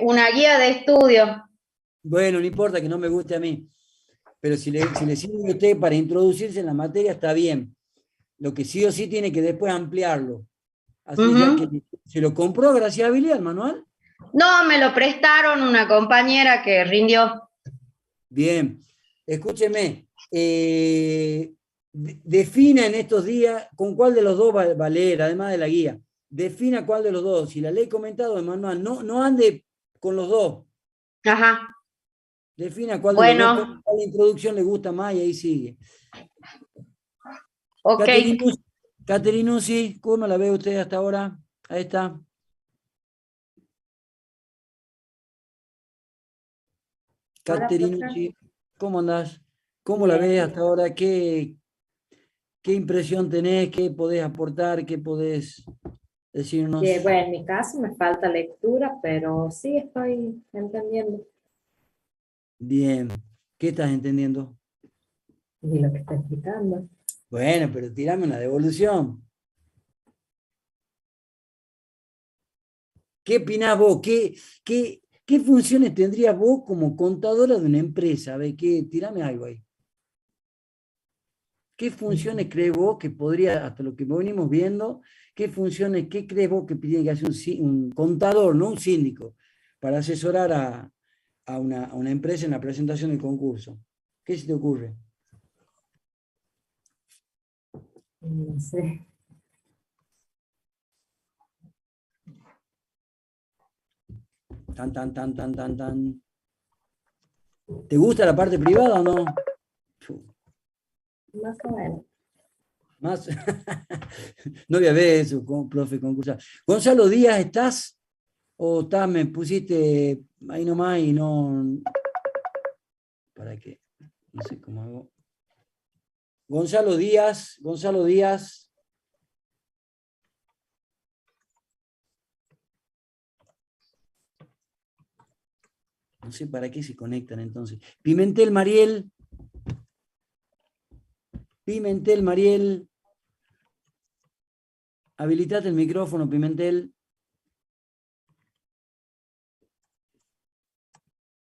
una guía de estudio. Bueno, no importa que no me guste a mí. Pero si le sirve a usted para introducirse en la materia, está bien. Lo que sí o sí tiene que después ampliarlo. Así ya que se lo compró Graciabile al manual. No, me lo prestaron una compañera que rindió. Bien, escúcheme, defina en estos días con cuál de los dos va a leer, además de la guía. Defina cuál de los dos. Si la ley comentada o el manual, no ande con los dos. Ajá. Defina cuál de los Bueno. dos, cuál introducción le gusta más, y ahí sigue. Ok. Caterinuzzi, ¿cómo la ve usted hasta ahora? Ahí está. Caterinuzzi, ¿cómo andás? ¿Cómo la ves hasta ahora? ¿Qué impresión tenés? ¿Qué podés aportar? ¿Qué podés decirnos? Bueno, en mi caso me falta lectura, pero sí estoy entendiendo. Bien. ¿Qué estás entendiendo? Y lo que está explicando. Bueno, pero tirame una devolución. ¿Qué opinás vos? ¿Qué funciones tendrías vos como contadora de una empresa? A ver, tirame algo ahí. ¿Qué funciones crees vos que podría, hasta lo que venimos viendo, qué crees vos que tiene que hacer un contador, no un síndico, para asesorar a una empresa en la presentación del concurso? ¿Qué se te ocurre? No sé. Tan. ¿Te gusta la parte privada o no? Más o menos. Más. No voy a ver eso, profe concursal. Gonzalo Díaz, ¿estás? ¿O me pusiste ahí nomás y no? ¿Para qué? No sé cómo hago. Gonzalo Díaz. No sé para qué se conectan entonces. Pimentel Mariel. Habilitate el micrófono, Pimentel.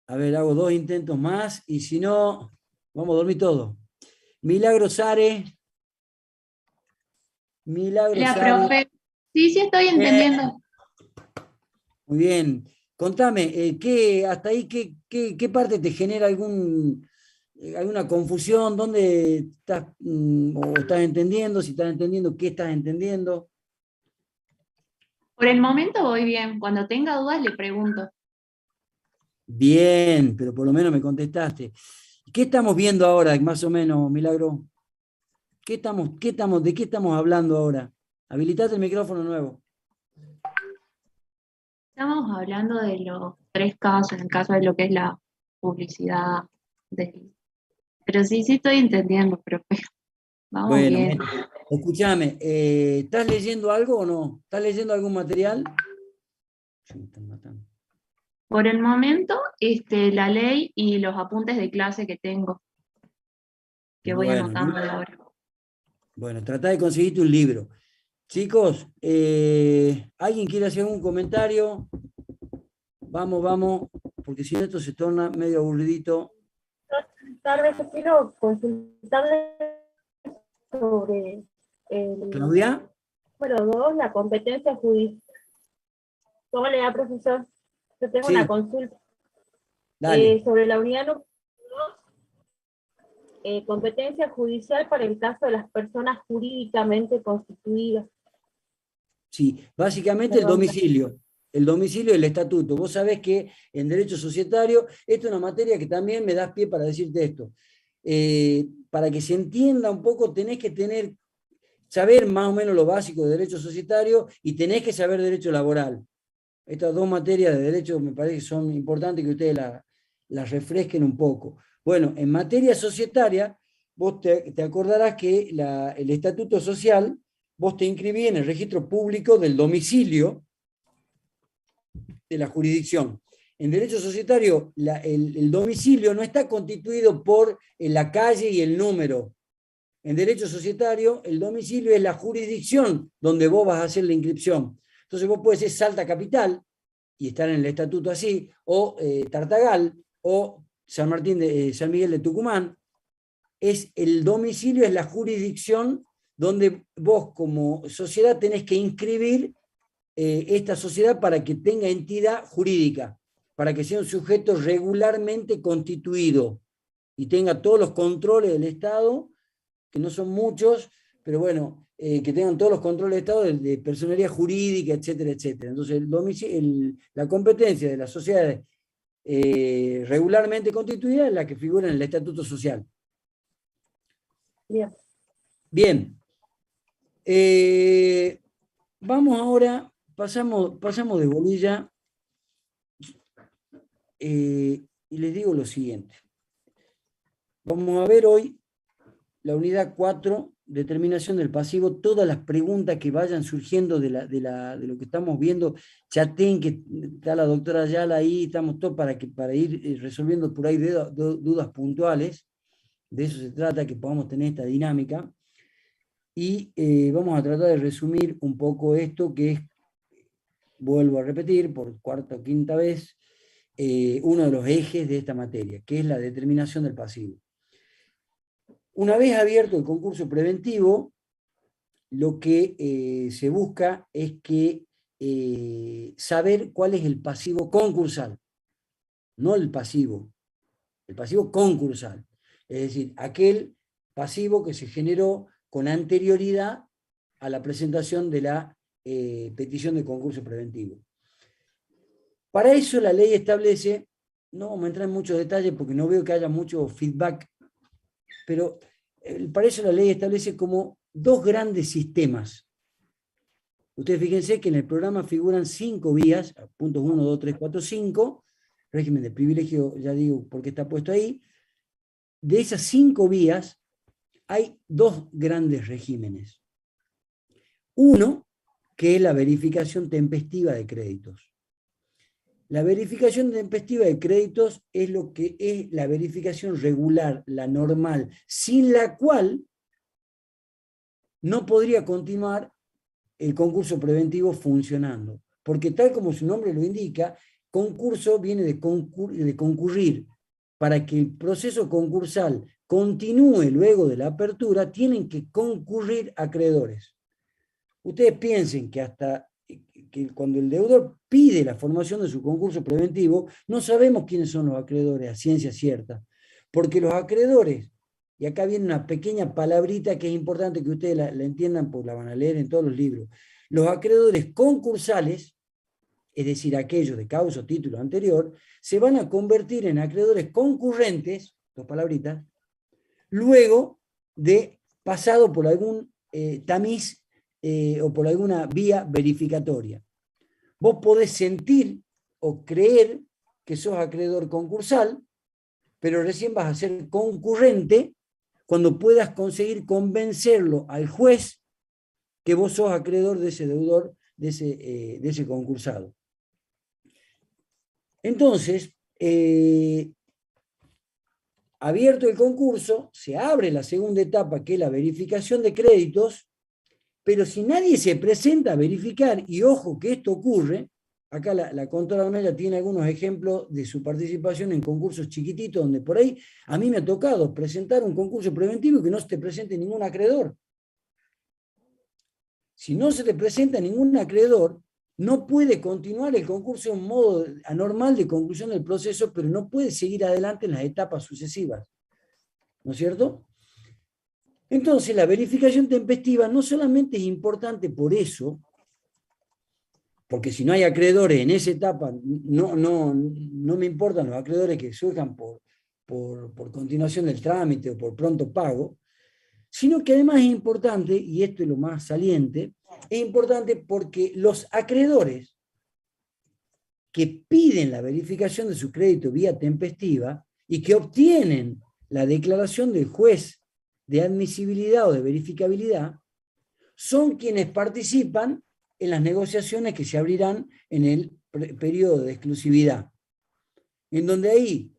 A ver, hago 2 intentos más y si no, vamos a dormir todos. Milagro Sare. Milagro Hola, Sare. profe. Sí, estoy entendiendo. Muy bien. Contame, hasta ahí, qué parte te genera alguna confusión? ¿Dónde estás, o estás entendiendo? Si estás entendiendo, ¿qué estás entendiendo? Por el momento voy bien. Cuando tenga dudas le pregunto. Bien, pero por lo menos me contestaste. ¿Qué estamos viendo ahora, más o menos, Milagro? ¿De qué estamos hablando ahora? Habilitate el micrófono nuevo. Estamos hablando de los 3 casos, en el caso de lo que es la publicidad. Pero sí estoy entendiendo, profe. Vamos Bueno, bien. escúchame, ¿estás leyendo algo o no? ¿Estás leyendo algún material? Me están matando. Por el momento, la ley y los apuntes de clase que tengo, que voy Bueno, anotando ahora. bueno, trata de conseguirte un libro. Chicos, ¿alguien quiere hacer un comentario? Vamos, porque si no esto se torna medio aburridito. Tal vez quiero consultarle sobre ¿Claudia? número 2, la competencia judicial. ¿Cómo le da, profesor? Yo tengo Sí. una consulta. Dale. Sobre la unidad número 2, competencia judicial para el caso de las personas jurídicamente constituidas. Sí, básicamente el domicilio. El domicilio y el estatuto. Vos sabés que en derecho societario, esto es una materia que también me das pie para decirte esto. Para que se entienda un poco, tenés que saber más o menos lo básico de derecho societario y tenés que saber derecho laboral. Estas 2 materias de derecho me parece que son importantes que ustedes las refresquen un poco. Bueno, en materia societaria, vos te acordarás que el estatuto social, vos te inscribís en el registro público del domicilio de la jurisdicción. En derecho societario, el domicilio no está constituido por la calle y el número. En derecho societario, el domicilio es la jurisdicción donde vos vas a hacer la inscripción. Entonces vos podés ser Salta Capital, y estar en el estatuto así, o Tartagal, o San Miguel de Tucumán. El domicilio es la jurisdicción donde vos como sociedad tenés que inscribir esta sociedad para que tenga entidad jurídica, para que sea un sujeto regularmente constituido y tenga todos los controles del Estado, que no son muchos, pero bueno, que tengan todos los controles de Estado de personería jurídica, etcétera, etcétera. Entonces, la competencia de las sociedades regularmente constituidas es la que figura en el Estatuto Social. Bien. Bien. Vamos ahora, pasamos de bolilla, y les digo lo siguiente. Vamos a ver hoy la unidad 4, determinación del pasivo, todas las preguntas que vayan surgiendo de lo que estamos viendo, chateen, que está la doctora Ayala ahí, estamos todos para ir resolviendo por ahí dudas puntuales. De eso se trata, que podamos tener esta dinámica. Y vamos a tratar de resumir un poco esto, que es, vuelvo a repetir por 4ª o 5ª vez, uno de los ejes de esta materia, que es la determinación del pasivo. Una vez abierto el concurso preventivo, lo que se busca es saber cuál es el pasivo concursal, no el pasivo concursal, es decir, aquel pasivo que se generó con anterioridad a la presentación de la petición de concurso preventivo. Para eso la ley establece, no vamos a entrar en muchos detalles porque no veo que haya mucho feedback, pero para eso la ley establece como 2 grandes sistemas. Ustedes fíjense que en el programa figuran 5 vías, puntos 1, 2, 3, 4, 5, régimen de privilegio, ya digo por qué está puesto ahí. De esas 5 vías hay 2 grandes regímenes. Uno, que es la verificación tempestiva de créditos. La verificación tempestiva de créditos es lo que es la verificación regular, la normal, sin la cual no podría continuar el concurso preventivo funcionando. Porque tal como su nombre lo indica, concurso viene de concurrir. Para que el proceso concursal continúe luego de la apertura, tienen que concurrir acreedores. Ustedes piensen que hasta que cuando el deudor pide la formación de su concurso preventivo, no sabemos quiénes son los acreedores a ciencia cierta, porque los acreedores, y acá viene una pequeña palabrita que es importante que ustedes la entiendan, porque la van a leer en todos los libros, los acreedores concursales, es decir, aquellos de causa o título anterior, se van a convertir en acreedores concurrentes, dos palabritas, luego de pasado por algún tamiz o por alguna vía verificatoria. Vos podés sentir o creer que sos acreedor concursal, pero recién vas a ser concurrente cuando puedas conseguir convencerlo al juez que vos sos acreedor de ese deudor, de ese concursado. Entonces, abierto el concurso, se abre la segunda etapa, que es la verificación de créditos, pero si nadie se presenta a verificar, y ojo que esto ocurre, acá la Contora Ornella tiene algunos ejemplos de su participación en concursos chiquititos, donde por ahí a mí me ha tocado presentar un concurso preventivo y que no se te presente ningún acreedor. Si no se te presenta ningún acreedor, no puede continuar el concurso en un modo anormal de conclusión del proceso, pero no puede seguir adelante en las etapas sucesivas. ¿No es cierto? Entonces, la verificación tempestiva no solamente es importante por eso, porque si no hay acreedores en esa etapa, no me importan los acreedores que surjan por continuación del trámite o por pronto pago, sino que además es importante, y esto es lo más saliente, es importante porque los acreedores que piden la verificación de su crédito vía tempestiva y que obtienen la declaración del juez de admisibilidad o de verificabilidad, son quienes participan en las negociaciones que se abrirán en el periodo de exclusividad, en donde ahí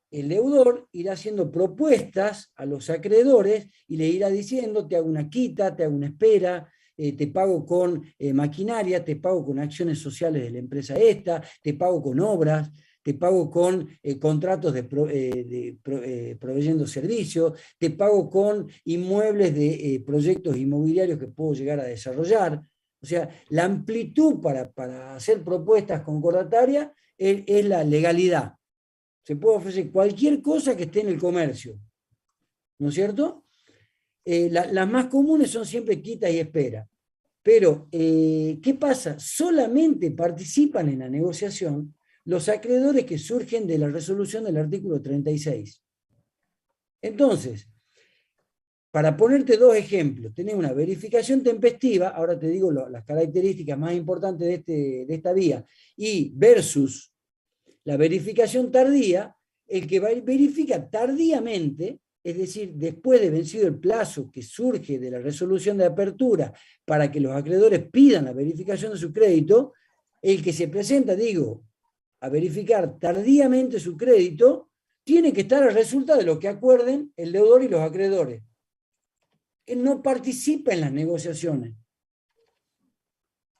el deudor irá haciendo propuestas a los acreedores y le irá diciendo: te hago una quita, te hago una espera, te pago con maquinaria, te pago con acciones sociales de la empresa esta, te pago con obras, te pago con contratos proveyendo servicios, te pago con inmuebles de proyectos inmobiliarios que puedo llegar a desarrollar. O sea, la amplitud para hacer propuestas concordatarias es la legalidad. Se puede ofrecer cualquier cosa que esté en el comercio, ¿no es cierto? Las más comunes son siempre quita y espera. Pero, ¿qué pasa? Solamente participan en la negociación los acreedores que surgen de la resolución del artículo 36. Entonces, para ponerte dos ejemplos, tenés una verificación tempestiva, ahora te digo las características más importantes de esta vía, y versus la verificación tardía, el que verifica tardíamente, es decir, después de vencido el plazo que surge de la resolución de apertura para que los acreedores pidan la verificación de su crédito, el que se presenta, a verificar tardíamente su crédito, tiene que estar a resulta de lo que acuerden el deudor y los acreedores. Él no participa en las negociaciones.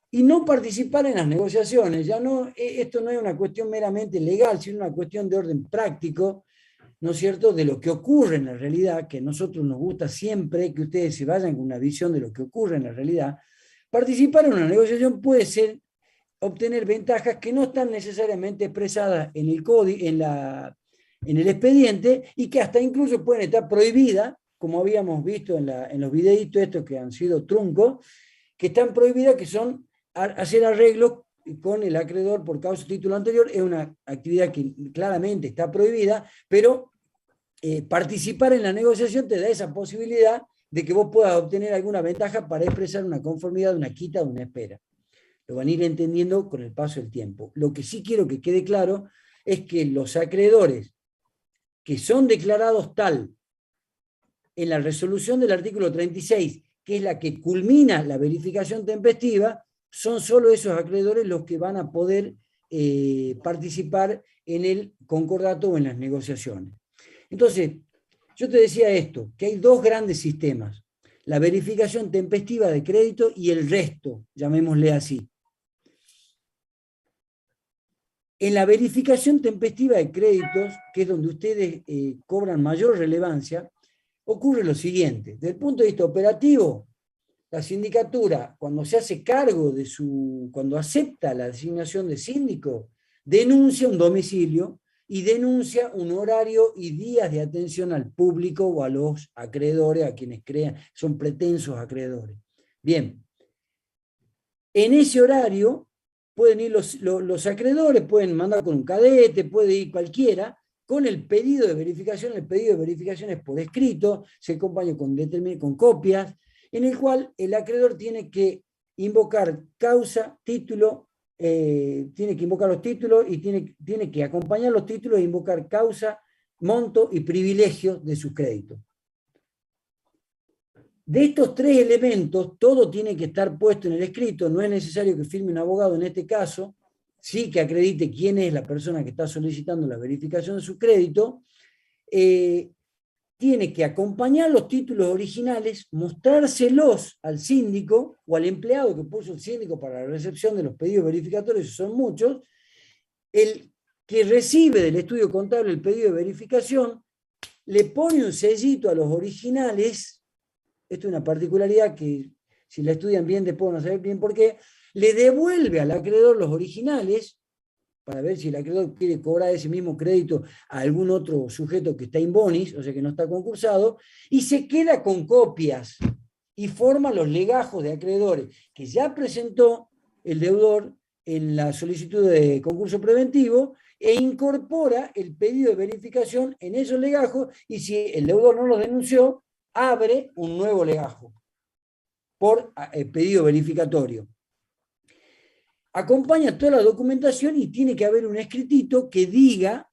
Y no participar en las negociaciones, esto no es una cuestión meramente legal, sino una cuestión de orden práctico, ¿no es cierto?, de lo que ocurre en la realidad, que a nosotros nos gusta siempre que ustedes se vayan con una visión de lo que ocurre en la realidad. Participar en una negociación puede ser obtener ventajas que no están necesariamente expresadas en el expediente y que hasta incluso pueden estar prohibidas, como habíamos visto en los videitos estos que han sido truncos, que están prohibidas, que son hacer arreglos con el acreedor por causa de título anterior. Es una actividad que claramente está prohibida, pero participar en la negociación te da esa posibilidad de que vos puedas obtener alguna ventaja para expresar una conformidad, una quita o una espera. Lo van a ir entendiendo con el paso del tiempo. Lo que sí quiero que quede claro es que los acreedores que son declarados tal en la resolución del artículo 36, que es la que culmina la verificación tempestiva, son solo esos acreedores los que van a poder participar en el concordato o en las negociaciones. Entonces, yo te decía esto, que hay dos grandes sistemas. la verificación tempestiva de crédito y el resto, llamémosle así. En la verificación tempestiva de créditos, que es donde ustedes cobran mayor relevancia, ocurre lo siguiente. Desde el punto de vista operativo, la sindicatura, cuando se hace cargo de cuando acepta la designación de síndico, denuncia un domicilio y denuncia un horario y días de atención al público o a los acreedores, a quienes son pretensos acreedores. Bien, en ese horario pueden ir los acreedores, pueden mandar con un cadete, puede ir cualquiera, con el pedido de verificación. El pedido de verificación es por escrito, se acompaña con copias, en el cual el acreedor tiene que invocar causa, título, tiene que invocar los títulos y tiene que acompañar los títulos e invocar causa, monto y privilegios de sus créditos. De estos tres elementos, todo tiene que estar puesto en el escrito, no es necesario que firme un abogado en este caso, sí que acredite quién es la persona que está solicitando la verificación de su crédito, tiene que acompañar los títulos originales, mostrárselos al síndico o al empleado que puso el síndico para la recepción de los pedidos verificatorios, son muchos. El que recibe del estudio contable el pedido de verificación le pone un sellito a los originales. Esto es una particularidad que si la estudian bien después van a saber bien por qué. Le devuelve al acreedor los originales para ver si el acreedor quiere cobrar ese mismo crédito a algún otro sujeto que está in bonis, o sea que no está concursado, y se queda con copias y forma los legajos de acreedores que ya presentó el deudor en la solicitud de concurso preventivo e incorpora el pedido de verificación en esos legajos, y si el deudor no los denunció, abre un nuevo legajo por pedido verificatorio. Acompaña toda la documentación y tiene que haber un escritito que diga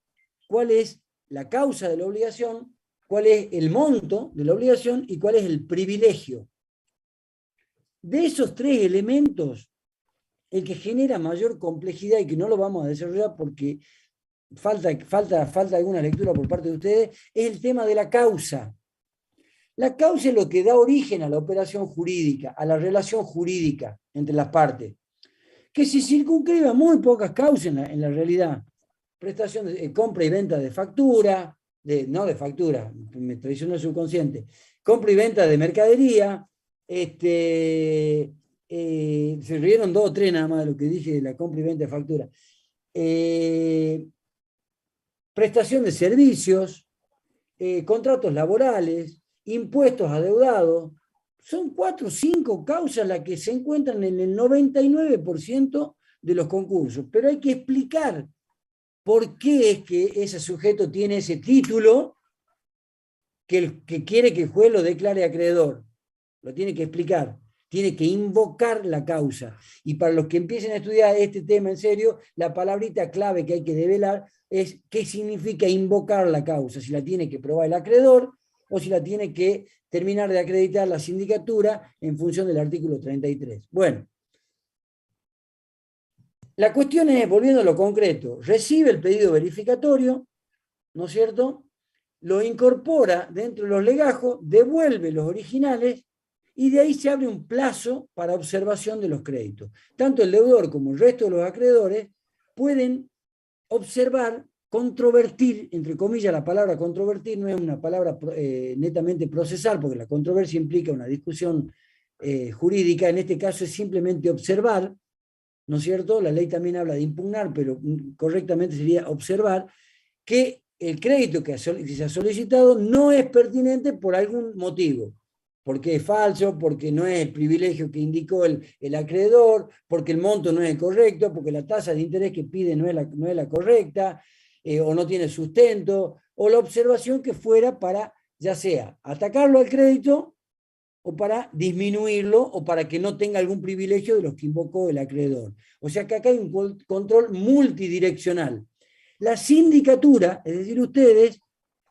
cuál es la causa de la obligación, cuál es el monto de la obligación y cuál es el privilegio. De esos tres elementos, el que genera mayor complejidad y que no lo vamos a desarrollar porque falta alguna lectura por parte de ustedes, es el tema de la causa. La causa es lo que da origen a la operación jurídica, a la relación jurídica entre las partes, que se circunscribe a muy pocas causas en la realidad. Prestación de compra y venta de factura, no de factura, me traicionó el subconsciente, compra y venta de mercadería, se rieron 2 o 3 nada más de lo que dije de la compra y venta de factura. Prestación de servicios, contratos laborales, impuestos adeudados. Son 4 o 5 causas las que se encuentran en el 99% de los concursos, pero hay que explicar por qué es que ese sujeto tiene ese título que quiere que el juez lo declare acreedor. Lo tiene que explicar, tiene que invocar la causa. Y para los que empiecen a estudiar este tema en serio, la palabrita clave que hay que develar es qué significa invocar la causa, si la tiene que probar el acreedor o si la tiene que terminar de acreditar la sindicatura en función del artículo 33. Bueno, la cuestión es, volviendo a lo concreto, recibe el pedido verificatorio, ¿no es cierto? Lo incorpora dentro de los legajos, devuelve los originales y de ahí se abre un plazo para observación de los créditos. Tanto el deudor como el resto de los acreedores pueden observar, controvertir, entre comillas, la palabra controvertir no es una palabra netamente procesal, porque la controversia implica una discusión jurídica, en este caso es simplemente observar, ¿no es cierto? La ley también habla de impugnar, pero correctamente sería observar que el crédito que se ha solicitado no es pertinente por algún motivo, porque es falso, porque no es el privilegio que indicó el acreedor, porque el monto no es el correcto, porque la tasa de interés que pide no es la correcta, o no tiene sustento, o la observación que fuera para, ya sea, atacarlo al crédito, o para disminuirlo, o para que no tenga algún privilegio de los que invocó el acreedor. O sea que acá hay un control multidireccional. La sindicatura, es decir, ustedes,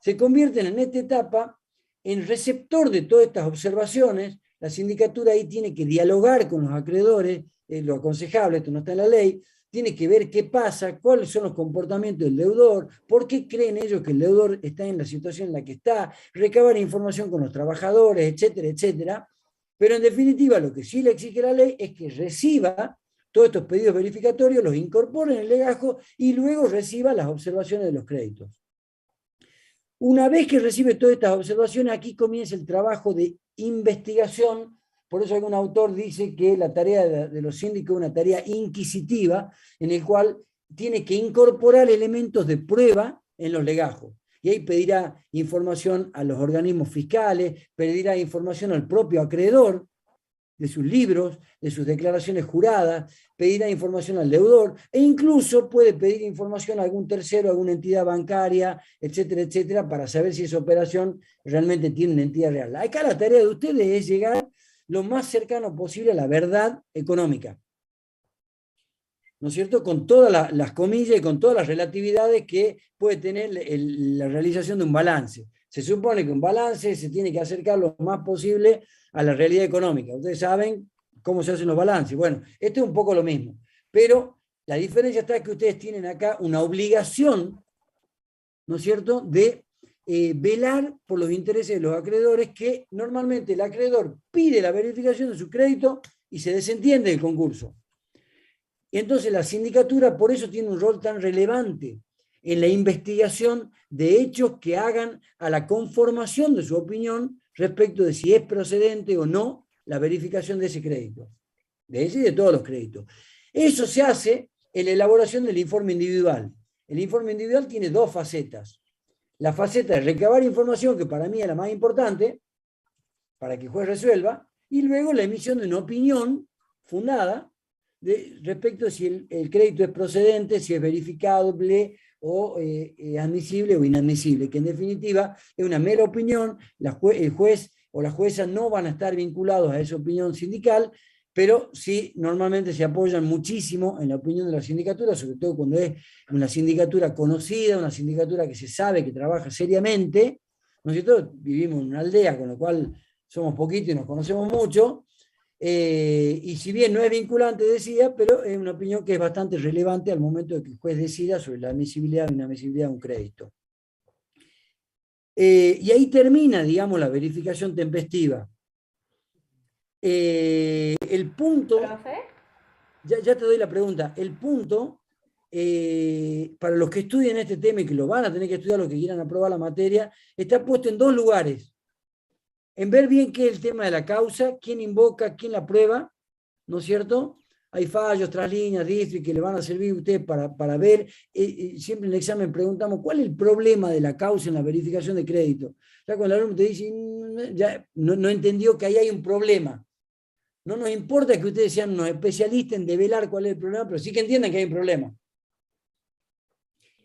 se convierten en esta etapa en receptor de todas estas observaciones. La sindicatura ahí tiene que dialogar con los acreedores, lo aconsejable, esto no está en la ley, tiene que ver qué pasa, cuáles son los comportamientos del deudor, por qué creen ellos que el deudor está en la situación en la que está, recabar información con los trabajadores, etcétera, etcétera. Pero en definitiva, lo que sí le exige la ley es que reciba todos estos pedidos verificatorios, los incorpore en el legajo y luego reciba las observaciones de los créditos. Una vez que recibe todas estas observaciones, aquí comienza el trabajo de investigación. Por eso algún autor dice que la tarea de los síndicos es una tarea inquisitiva, en el cual tiene que incorporar elementos de prueba en los legajos. Y ahí pedirá información a los organismos fiscales, pedirá información al propio acreedor, de sus libros, de sus declaraciones juradas, pedirá información al deudor, e incluso puede pedir información a algún tercero, a alguna entidad bancaria, etcétera, etcétera, para saber si esa operación realmente tiene una entidad real. Acá la tarea de ustedes es llegar lo más cercano posible a la verdad económica, ¿no es cierto? Con todas las comillas y con todas las relatividades que puede tener la realización de un balance. Se supone que un balance se tiene que acercar lo más posible a la realidad económica. Ustedes saben cómo se hacen los balances. Bueno, esto es un poco lo mismo. Pero la diferencia está en que ustedes tienen acá una obligación, ¿no es cierto?, de velar por los intereses de los acreedores, que normalmente el acreedor pide la verificación de su crédito y se desentiende del concurso. Y entonces la sindicatura por eso tiene un rol tan relevante en la investigación de hechos que hagan a la conformación de su opinión respecto de si es procedente o no la verificación de ese crédito, de ese y de todos los créditos. Eso se hace en la elaboración del informe individual. El informe individual tiene dos facetas. La faceta de recabar información, que para mí es la más importante, para que el juez resuelva, y luego la emisión de una opinión fundada respecto de si el crédito es procedente, si es verificable o admisible o inadmisible, que en definitiva es una mera opinión. El juez o la jueza no van a estar vinculados a esa opinión sindical, pero sí normalmente se apoyan muchísimo en la opinión de la sindicatura, sobre todo cuando es una sindicatura conocida, una sindicatura que se sabe que trabaja seriamente, ¿no es cierto? Vivimos en una aldea, con lo cual somos poquitos y nos conocemos mucho, y si bien no es vinculante, decía, pero es una opinión que es bastante relevante al momento de que el juez decida sobre la admisibilidad o inadmisibilidad de un crédito. Y ahí termina, digamos, la verificación tempestiva. El punto, ¿Profe? ya te doy la pregunta, el punto, para los que estudien este tema y que lo van a tener que estudiar, los que quieran aprobar la materia, está puesto en dos lugares. En ver bien qué es el tema de la causa, quién invoca, quién la prueba, ¿no es cierto? Hay fallos, traslíneas, district que le van a servir a usted para ver. Siempre en el examen preguntamos, ¿cuál es el problema de la causa en la verificación de crédito? Ya cuando el alumno te dice, ya no entendió que ahí hay un problema. No nos importa que ustedes sean unos especialistas en develar cuál es el problema, pero sí que entiendan que hay un problema.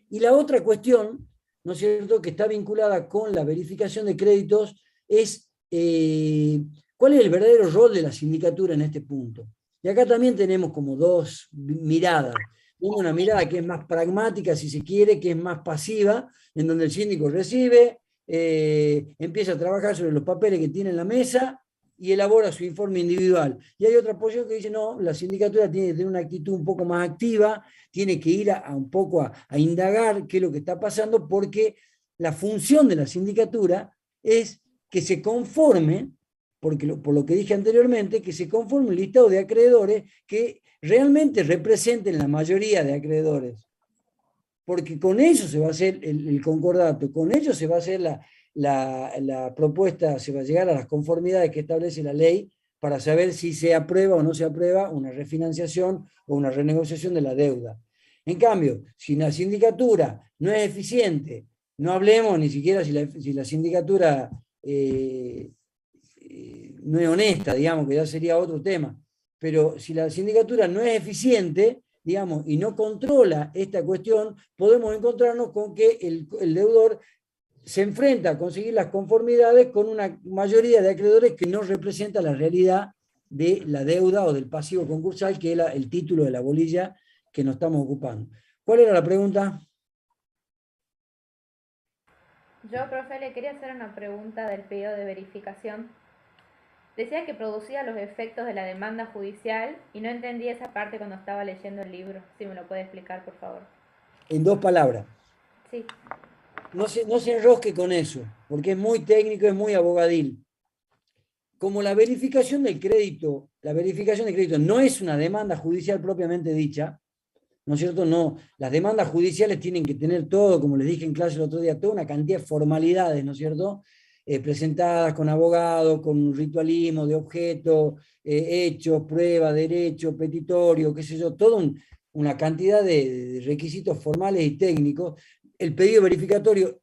Y la otra cuestión, ¿no es cierto?, que está vinculada con la verificación de créditos es cuál es el verdadero rol de la sindicatura en este punto. Y acá también tenemos como dos miradas. Una mirada que es más pragmática, si se quiere, que es más pasiva, en donde el síndico recibe, empieza a trabajar sobre los papeles que tiene en la mesa y elabora su informe individual. Y hay otra posición que dice, no, la sindicatura tiene que tener una actitud un poco más activa, tiene que ir un poco a indagar qué es lo que está pasando, porque la función de la sindicatura es que se conforme, por lo que dije anteriormente, que se conforme un listado de acreedores que realmente representen la mayoría de acreedores. Porque con ellos se va a hacer el concordato, con ellos se va a hacer la propuesta, se va a llegar a las conformidades que establece la ley para saber si se aprueba o no se aprueba una refinanciación o una renegociación de la deuda. En cambio, si la sindicatura no es eficiente, no hablemos ni siquiera si la sindicatura no es honesta, digamos, que ya sería otro tema, pero si la sindicatura no es eficiente, digamos, y no controla esta cuestión, podemos encontrarnos con que el deudor se enfrenta a conseguir las conformidades con una mayoría de acreedores que no representa la realidad de la deuda o del pasivo concursal, que es el título de la bolilla que nos estamos ocupando. ¿Cuál era la pregunta? Yo, profe, le quería hacer una pregunta del pedido de verificación. Decía que producía los efectos de la demanda judicial y no entendí esa parte cuando estaba leyendo el libro. Si me lo puede explicar, por favor. En 2 palabras. Sí. No se enrosque con eso, porque es muy técnico, es muy abogadil. Como la verificación del crédito no es una demanda judicial propiamente dicha, ¿no es cierto? No, las demandas judiciales tienen que tener todo, como les dije en clase el otro día, toda una cantidad de formalidades, ¿no es cierto? Presentadas con abogado, con ritualismo de objeto, hechos, prueba, derecho, petitorio, qué sé yo, toda una cantidad de requisitos formales y técnicos. El pedido verificatorio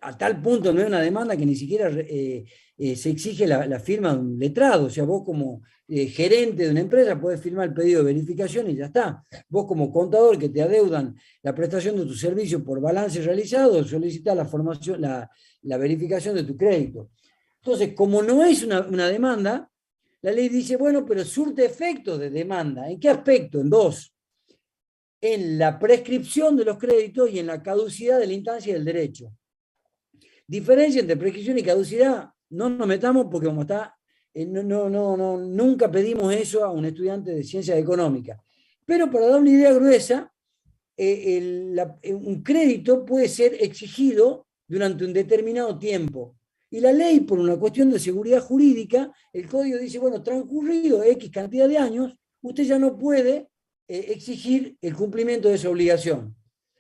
a tal punto no es una demanda que ni siquiera se exige la firma de un letrado. O sea, vos como gerente de una empresa podés firmar el pedido de verificación y ya está. Vos como contador que te adeudan la prestación de tu servicio por balance realizado, solicitás la verificación de tu crédito. Entonces, como no es una demanda, la ley dice, bueno, pero surte efectos de demanda. ¿En qué aspecto? En 2. En la prescripción de los créditos y en la caducidad de la instancia del derecho. Diferencia entre prescripción y caducidad, no nos metamos porque como está, nunca pedimos eso a un estudiante de ciencias económicas. Pero para dar una idea gruesa, un crédito puede ser exigido durante un determinado tiempo. Y la ley, por una cuestión de seguridad jurídica, el código dice, bueno, transcurrido X cantidad de años, usted ya no puede exigir el cumplimiento de esa obligación.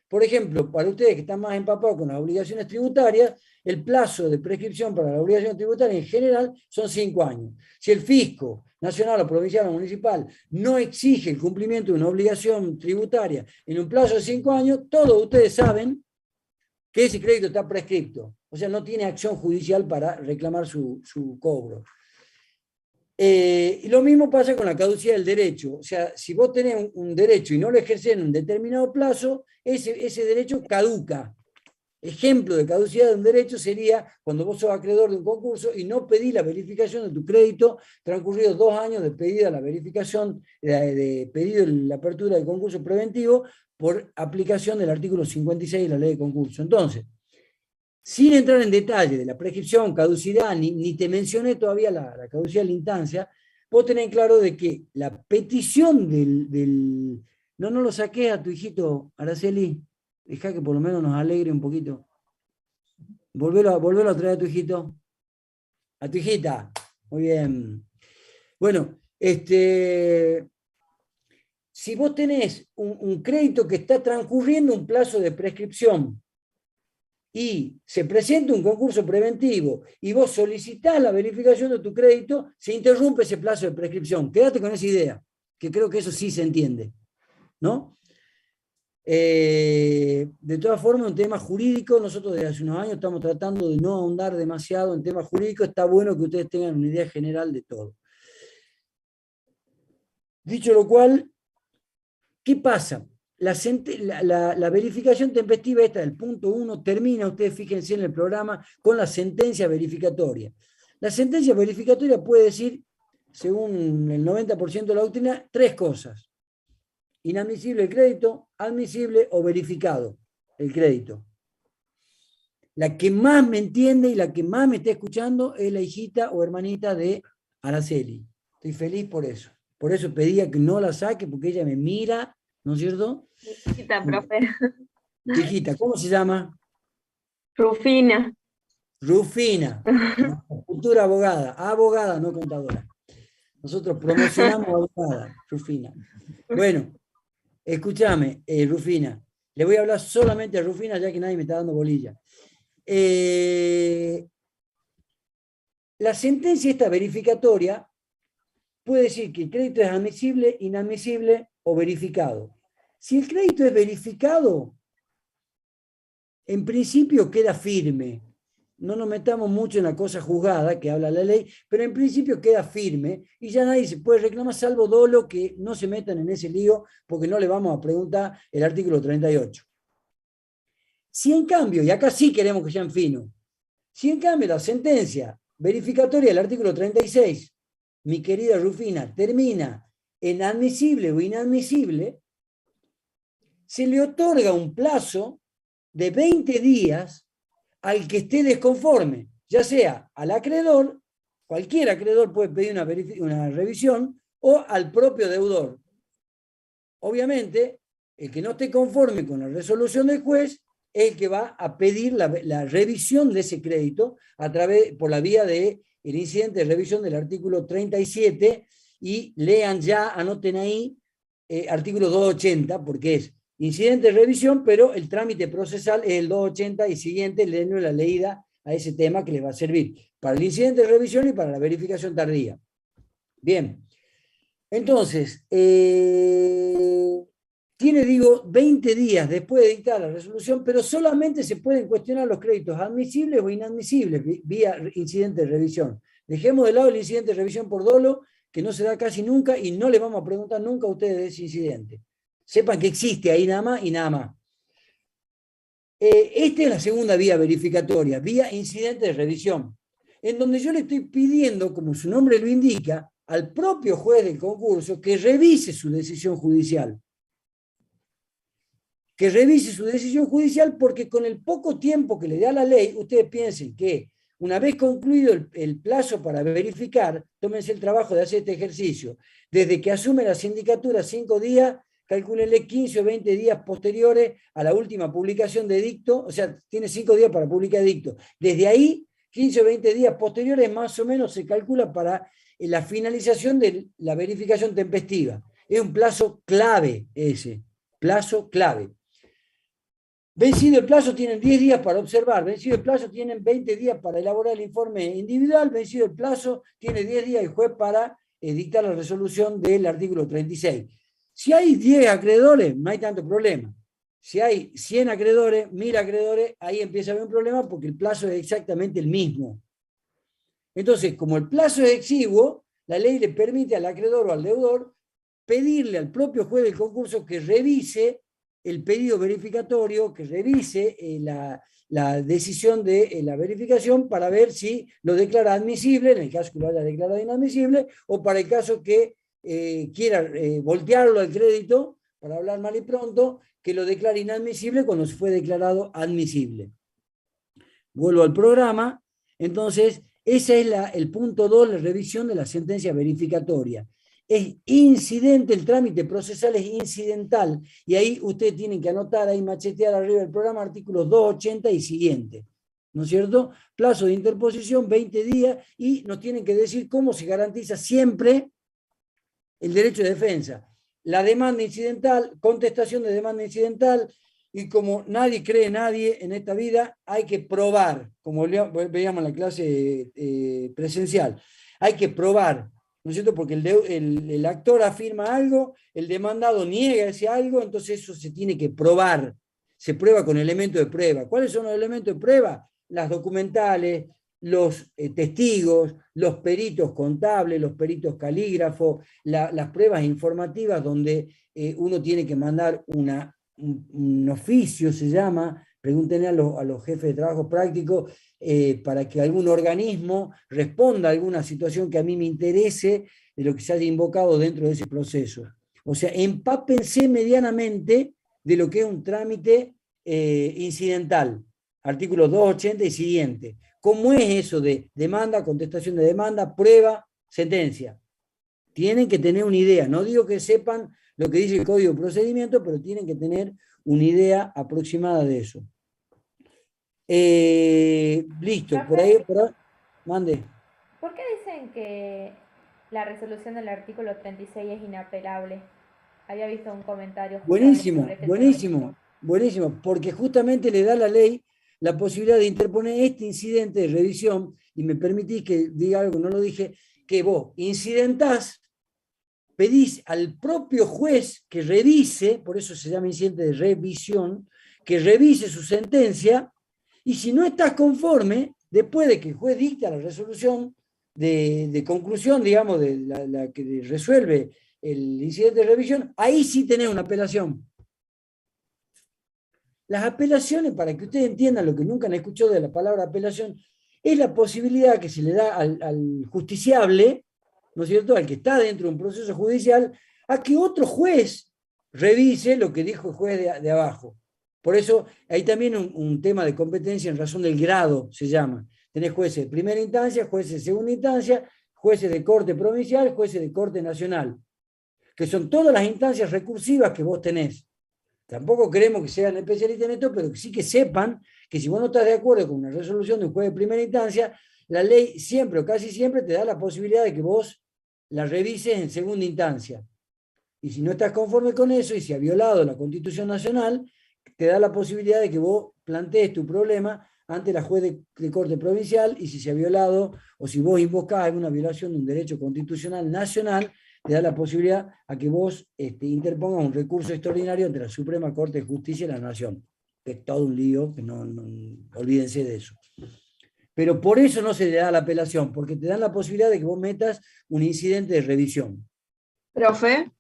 Por ejemplo, para ustedes que están más empapados con las obligaciones tributarias, el plazo de prescripción para la obligación tributaria en general son 5 años. Si el fisco nacional o provincial o municipal no exige el cumplimiento de una obligación tributaria en un plazo de 5 años, todos ustedes saben que ese crédito está prescripto. O sea, no tiene acción judicial para reclamar su cobro. Y lo mismo pasa con la caducidad del derecho. O sea, si vos tenés un derecho y no lo ejercés en un determinado plazo, ese derecho caduca. Ejemplo de caducidad de un derecho sería cuando vos sos acreedor de un concurso y no pedís la verificación de tu crédito, transcurridos 2 años de pedida la verificación, de pedido la apertura del concurso preventivo por aplicación del artículo 56 de la ley de concurso. Entonces, sin entrar en detalle de la prescripción, caducidad, ni te mencioné todavía la caducidad de la instancia, vos tenés claro de que la petición del... No lo saqué a tu hijito, Araceli. Deja que por lo menos nos alegre un poquito. Volvelo a traer a tu hijito. A tu hijita. Muy bien. Bueno, si vos tenés un crédito que está transcurriendo un plazo de prescripción y se presenta un concurso preventivo y vos solicitás la verificación de tu crédito, se interrumpe ese plazo de prescripción. Quédate con esa idea, que creo que eso sí se entiende, ¿no? De todas formas, un tema jurídico, nosotros desde hace unos años estamos tratando de no ahondar demasiado en temas jurídicos, está bueno que ustedes tengan una idea general de todo. Dicho lo cual, ¿qué pasa? La verificación tempestiva esta del punto 1 termina, ustedes fíjense en el programa, con la sentencia verificatoria. La sentencia verificatoria puede decir, según el 90% de la doctrina, 3 cosas. Inadmisible el crédito, admisible o verificado el crédito. La que más me entiende y la que más me está escuchando es la hijita o hermanita de Araceli. Estoy feliz por eso. Por eso pedía que no la saque, porque ella me mira, ¿no es cierto? Hijita, profe. Hijita, ¿cómo se llama? Rufina. Rufina, futura abogada, no contadora. Nosotros promocionamos abogada, Rufina. Bueno, escúchame, Rufina, le voy a hablar solamente a Rufina ya que nadie me está dando bolilla. La sentencia esta verificatoria puede decir que el crédito es admisible, inadmisible o verificado. Si el crédito es verificado, en principio queda firme. No nos metamos mucho en la cosa juzgada que habla la ley, pero en principio queda firme y ya nadie se puede reclamar salvo dolo que no se metan en ese lío porque no le vamos a preguntar el artículo 38. Si en cambio, y acá sí queremos que sean finos, si en cambio la sentencia verificatoria del artículo 36, mi querida Rufina, termina en admisible o inadmisible, se le otorga un plazo de 20 días al que esté desconforme, ya sea al acreedor cualquier acreedor puede pedir una revisión o al propio deudor. Obviamente, el que no esté conforme con la resolución del juez es el que va a pedir la revisión de ese crédito por la vía del incidente de revisión del artículo 37, y lean ya, anoten ahí, artículo 280, porque es incidente de revisión, pero el trámite procesal es el 280 y siguiente, leenlo la leída a ese tema que les va a servir para el incidente de revisión y para la verificación tardía. Bien, entonces, tiene, digo, 20 días después de dictar la resolución, pero solamente se pueden cuestionar los créditos admisibles o inadmisibles vía incidente de revisión. Dejemos de lado el incidente de revisión por dolo, que no se da casi nunca y no les vamos a preguntar nunca a ustedes de ese incidente. Sepan que existe ahí nada más y nada más. Esta es la segunda vía verificatoria, vía incidente de revisión, en donde yo le estoy pidiendo, como su nombre lo indica, al propio juez del concurso que revise su decisión judicial. Que revise su decisión judicial, porque con el poco tiempo que le da la ley, ustedes piensen que una vez concluido el plazo para verificar, tómense el trabajo de hacer este ejercicio. Desde que asume la sindicatura 5 días, calcúlenle 15 o 20 días posteriores a la última publicación de edicto, o sea, tiene 5 días para publicar edicto. Desde ahí, 15 o 20 días posteriores más o menos se calcula para la finalización de la verificación tempestiva. Es un plazo clave ese, plazo clave. Vencido el plazo tienen 10 días para observar, vencido el plazo tienen 20 días para elaborar el informe individual, vencido el plazo tiene 10 días el juez para dictar la resolución del artículo 36. Si hay 10 acreedores, no hay tanto problema. Si hay 100 acreedores, 1000 acreedores, ahí empieza a haber un problema porque el plazo es exactamente el mismo. Entonces, como el plazo es exiguo, la ley le permite al acreedor o al deudor pedirle al propio juez del concurso que revise el pedido verificatorio, que revise la decisión de la verificación para ver si lo declara admisible, en el caso que lo haya declarado inadmisible, o para el caso que quiera voltearlo al crédito, para hablar mal y pronto, que lo declare inadmisible cuando fue declarado admisible. Vuelvo al programa. Entonces, ese es el punto 2, la revisión de la sentencia verificatoria. Es incidente, el trámite procesal es incidental, y ahí ustedes tienen que anotar, ahí machetear arriba del programa, artículos 280 y siguiente, ¿no es cierto? Plazo de interposición, 20 días, y nos tienen que decir cómo se garantiza siempre el derecho de defensa. La demanda incidental, contestación de demanda incidental, y como nadie cree en nadie en esta vida, hay que probar, como veíamos en la clase presencial, hay que probar, ¿no es cierto? Porque el actor afirma algo, el demandado niega ese algo, entonces eso se tiene que probar, se prueba con elementos de prueba. ¿Cuáles son los elementos de prueba? Las documentales, los testigos, los peritos contables, los peritos calígrafos, las pruebas informativas donde uno tiene que mandar un oficio, se llama, pregúntenle a los jefes de trabajo práctico, para que algún organismo responda a alguna situación que a mí me interese de lo que se haya invocado dentro de ese proceso. O sea, empápense medianamente de lo que es un trámite incidental, artículos 280 y siguiente. ¿Cómo es eso de demanda, contestación de demanda, prueba, sentencia? Tienen que tener una idea. No digo que sepan lo que dice el Código de Procedimiento, pero tienen que tener una idea aproximada de eso. Listo, por ahí, mande. ¿Por qué dicen que la resolución del artículo 36 es inapelable? Había visto un comentario. Buenísimo, buenísimo, buenísimo, porque justamente le da a la ley la posibilidad de interponer este incidente de revisión, y me permitís que diga algo, no lo dije, que vos incidentás, pedís al propio juez que revise, por eso se llama incidente de revisión, que revise su sentencia, y si no estás conforme, después de que el juez dicta la resolución de conclusión, digamos, de la que resuelve el incidente de revisión, ahí sí tenés una apelación. Las apelaciones, para que ustedes entiendan lo que nunca han escuchado de la palabra apelación, es la posibilidad que se le da al justiciable, ¿no es cierto?, al que está dentro de un proceso judicial, a que otro juez revise lo que dijo el juez de abajo. Por eso hay también un tema de competencia en razón del grado, se llama. tenés jueces de primera instancia, jueces de segunda instancia, jueces de corte provincial, jueces de corte nacional, que son todas las instancias recursivas que vos tenés. Tampoco queremos que sean especialistas en esto, pero sí que sepan que si vos no estás de acuerdo con una resolución de un juez de primera instancia, la ley siempre o casi siempre te da la posibilidad de que vos la revises en segunda instancia. Y si no estás conforme con eso y se ha violado la Constitución Nacional, te da la posibilidad de que vos plantees tu problema ante la juez de corte provincial, y si se ha violado o si vos invocás alguna violación de un derecho constitucional nacional, te da la posibilidad a que vos interpongas un recurso extraordinario ante la Suprema Corte de Justicia de la Nación. Que es todo un lío, que no olvídense de eso. Pero por eso no se le da la apelación, porque te dan la posibilidad de que vos metas un incidente de revisión. Profe,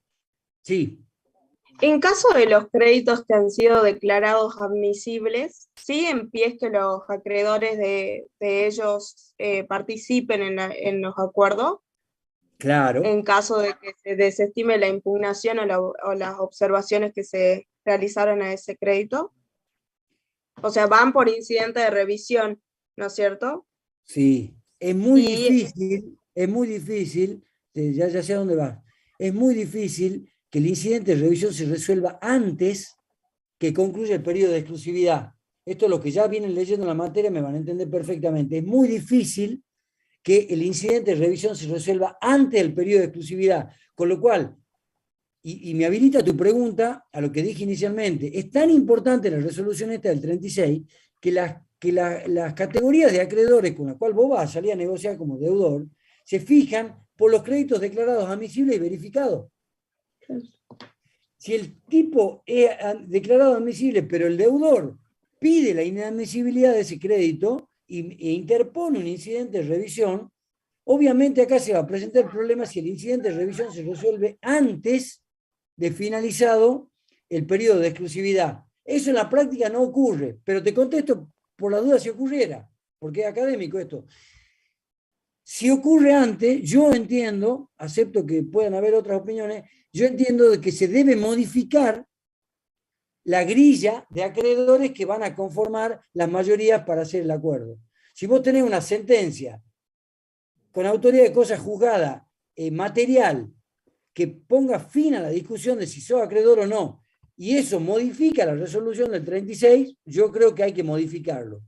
Sí. en caso de los créditos que han sido declarados admisibles, ¿sigue en pie que los acreedores de ellos participen en los acuerdos? Claro. En caso de que se desestime la impugnación o las observaciones que se realizaron a ese crédito. O sea, van por incidente de revisión, ¿no es cierto? Sí, es muy difícil, ya sé a dónde va, es muy difícil que el incidente de revisión se resuelva antes que concluya el periodo de exclusividad. Esto es lo que ya vienen leyendo en la materia, me van a entender perfectamente. Es muy difícil que el incidente de revisión se resuelva antes del periodo de exclusividad, con lo cual, y me habilita tu pregunta a lo que dije inicialmente, es tan importante la resolución esta del 36 que las categorías de acreedores con las cuales vos vas a salir a negociar como deudor se fijan por los créditos declarados admisibles y verificados. Si el tipo es declarado admisible, pero el deudor pide la inadmisibilidad de ese crédito e interpone un incidente de revisión, obviamente acá se va a presentar el problema si el incidente de revisión se resuelve antes de finalizado el periodo de exclusividad. Eso en la práctica no ocurre, pero te contesto por la duda si ocurriera, porque es académico esto. Si ocurre antes, yo entiendo, acepto que puedan haber otras opiniones, yo entiendo de que se debe modificar la grilla de acreedores que van a conformar las mayorías para hacer el acuerdo. Si vos tenés una sentencia con autoridad de cosa juzgada material que ponga fin a la discusión de si sos acreedor o no, y eso modifica la resolución del 36, yo creo que hay que modificarlo.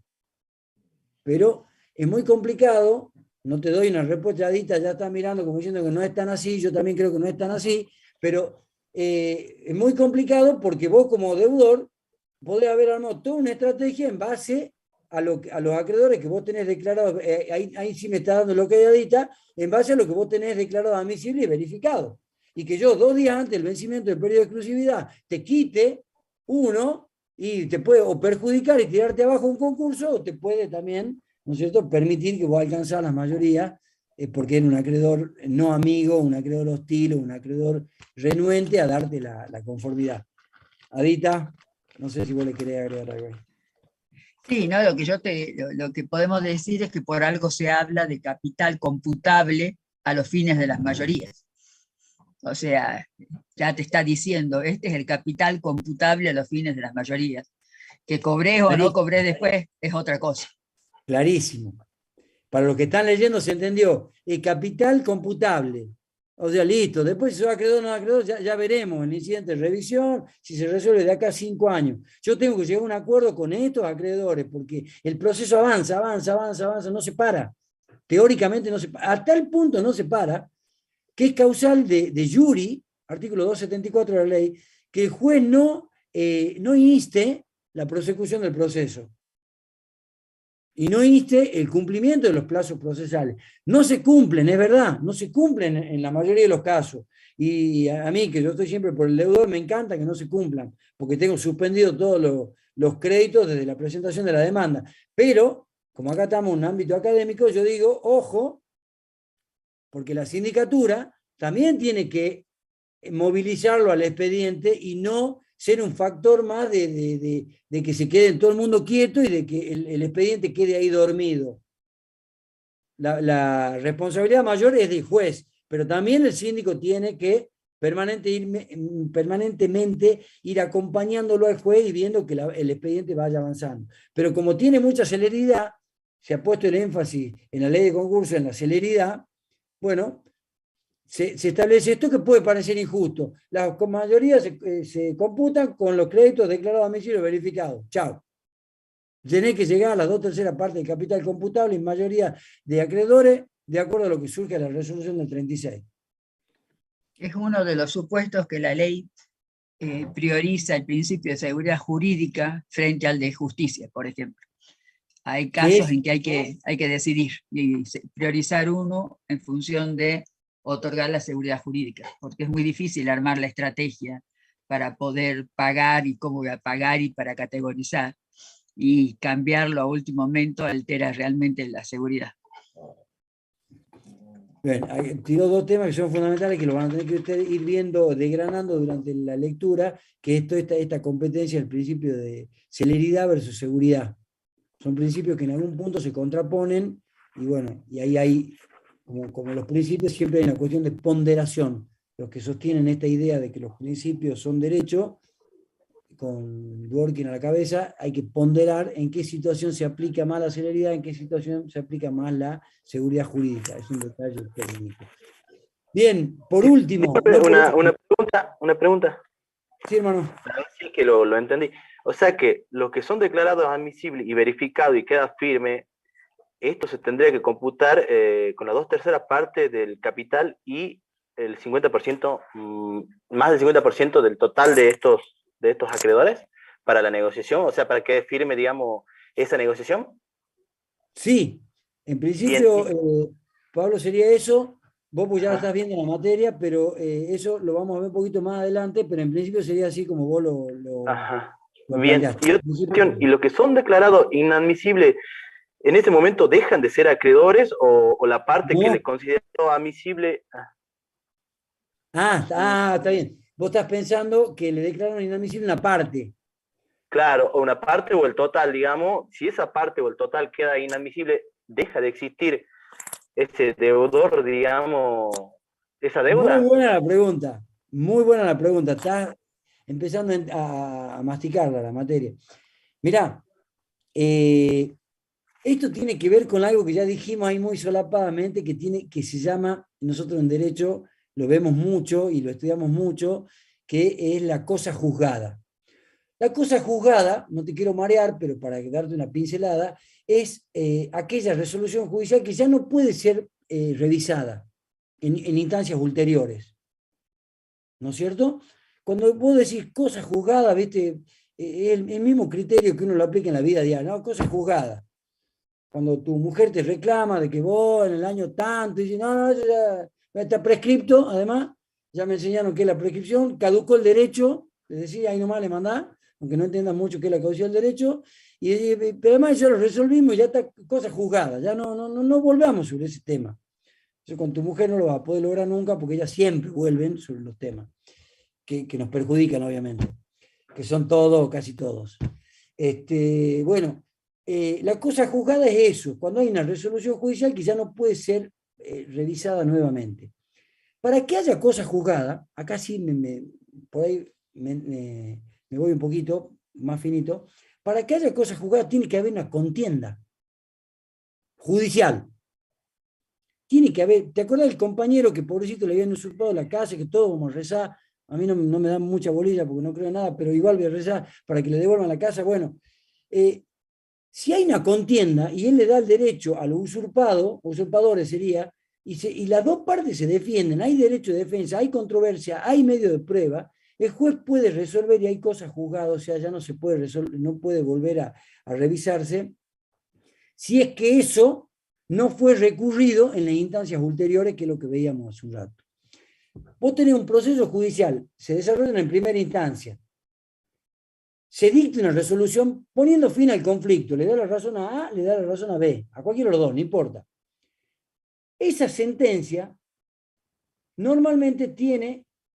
Pero es muy complicado, no te doy una respuesta, Adita ya está mirando como diciendo que no es tan así, yo también creo que no es tan así, pero es muy complicado porque vos como deudor podés haber armado toda una estrategia en base a los acreedores que vos tenés declarados, ahí sí me está dando lo que hay Adita, en base a lo que vos tenés declarado admisible y verificado. Y que yo 2 días antes del vencimiento del periodo de exclusividad te quite uno y te puede o perjudicar y tirarte abajo un concurso, o te puede también, ¿no es cierto?, permitir que vos alcanzás la mayoría porque eres un acreedor no amigo, un acreedor hostil o un acreedor renuente a darte la conformidad. Adita, no sé si vos le querés agregar algo ahí. Sí, no, lo que podemos decir es que por algo se habla de capital computable a los fines de las mayorías. O sea, ya te está diciendo, este es el capital computable a los fines de las mayorías. Que cobrés o no cobrés después es otra cosa. Clarísimo. Para los que están leyendo se entendió. El capital computable. O sea, listo. Después si se va acreedor o no acreedor, ya veremos en incidente de revisión, si se resuelve de acá a 5 años. Yo tengo que llegar a un acuerdo con estos acreedores, porque el proceso avanza, no se para. Teóricamente no se para. A tal punto no se para, que es causal de juri, artículo 274 de la ley, que el juez no inste la prosecución del proceso. Y no inste el cumplimiento de los plazos procesales. No se cumplen, es verdad, no se cumplen en la mayoría de los casos. Y a mí, que yo estoy siempre por el deudor, me encanta que no se cumplan, porque tengo suspendido todos los créditos desde la presentación de la demanda. Pero, como acá estamos en un ámbito académico, yo digo, ojo, porque la sindicatura también tiene que movilizarlo al expediente y no ser un factor más de que se quede todo el mundo quieto y de que el expediente quede ahí dormido. La responsabilidad mayor es del juez, pero también el síndico tiene que permanentemente ir acompañándolo al juez y viendo que el expediente vaya avanzando. Pero como tiene mucha celeridad, se ha puesto el énfasis en la ley de concurso, en la celeridad, bueno, se establece esto que puede parecer injusto. Las mayorías se computan con los créditos declarados a domicilio verificados. Chao. Tenés que llegar a las 2/3 partes del capital computable en mayoría de acreedores, de acuerdo a lo que surge de la resolución del 36. Es uno de los supuestos que la ley prioriza el principio de seguridad jurídica frente al de justicia, por ejemplo. Hay casos en que hay que decidir y priorizar uno en función de otorgar la seguridad jurídica, porque es muy difícil armar la estrategia para poder pagar y cómo voy a pagar y para categorizar, y cambiarlo a último momento altera realmente la seguridad. Bien, tiró dos temas que son fundamentales que lo van a tener que ustedes ir viendo, desgranando durante la lectura, que es esta competencia, el principio de celeridad versus seguridad. Son principios que en algún punto se contraponen, y bueno, y ahí hay, como los principios, siempre hay una cuestión de ponderación. Los que sostienen esta idea de que los principios son derechos, con Dworkin a la cabeza, hay que ponderar en qué situación se aplica más la celeridad, en qué situación se aplica más la seguridad jurídica. Es un detalle técnico. Bien, por último... Una pregunta. Sí, hermano. Sí, que lo entendí. O sea que los que son declarados admisibles y verificados y queda firme, esto se tendría que computar con las 2/3 partes del capital y el 50%, más del 50% del total de estos acreedores para la negociación, o sea, para que firme, digamos, esa negociación. Sí, en principio, Pablo, sería eso. Vos pues ya lo estás viendo en la materia, pero eso lo vamos a ver un poquito más adelante, pero en principio sería así como vos lo Bien, planteaste. y otra cuestión, ¿y los que son declarados inadmisibles en ese momento dejan de ser acreedores o la parte que les consideró admisible? Está bien. Vos estás pensando que le declararon inadmisible una parte. Claro, o una parte o el total, digamos. Si esa parte o el total queda inadmisible, deja de existir ese deudor, digamos, esa deuda. Muy buena la pregunta. Muy buena la pregunta. Estás empezando a masticarla la materia. Mirá, esto tiene que ver con algo que ya dijimos ahí muy solapadamente, que se llama, nosotros en Derecho lo vemos mucho y lo estudiamos mucho, que es la cosa juzgada. La cosa juzgada, no te quiero marear, pero para darte una pincelada, es aquella resolución judicial que ya no puede ser revisada en instancias ulteriores. ¿No es cierto? Cuando vos decís cosa juzgada, ¿viste? El mismo criterio que uno lo aplica en la vida diaria, ¿no? Cosa juzgada. Cuando tu mujer te reclama de que vos en el año tanto, y dices, no, eso ya está prescripto, además, ya me enseñaron que es la prescripción, caducó el derecho, es decir, ahí nomás le mandás, aunque no entiendan mucho qué es la caducidad del derecho, pero además ya lo resolvimos y ya está cosa juzgada, ya no volvamos sobre ese tema. Eso con tu mujer no lo vas a poder lograr nunca porque ellas siempre vuelven sobre los temas que nos perjudican, obviamente, que son todos, casi todos. Bueno, la cosa juzgada es eso, cuando hay una resolución judicial que ya no puede ser revisada nuevamente. Para que haya cosa juzgada, acá sí por ahí me voy un poquito más finito, para que haya cosa juzgada tiene que haber una contienda judicial. Tiene que haber, ¿te acuerdas del compañero que pobrecito le habían usurpado la casa, que todos vamos a rezar? A mí no me dan mucha bolilla porque no creo en nada, pero igual voy a rezar para que le devuelvan la casa. Bueno, si hay una contienda y él le da el derecho a los usurpadores sería, y las dos partes se defienden, hay derecho de defensa, hay controversia, hay medio de prueba, el juez puede resolver y hay cosas juzgadas, o sea, ya no se puede resolver, no puede volver a revisarse, si es que eso no fue recurrido en las instancias ulteriores, que es lo que veíamos hace un rato. Vos tenés un proceso judicial, se desarrolla en primera instancia, se dicta una resolución poniendo fin al conflicto, le da la razón a A, le da la razón a B, a cualquiera de los dos, no importa. Esa sentencia normalmente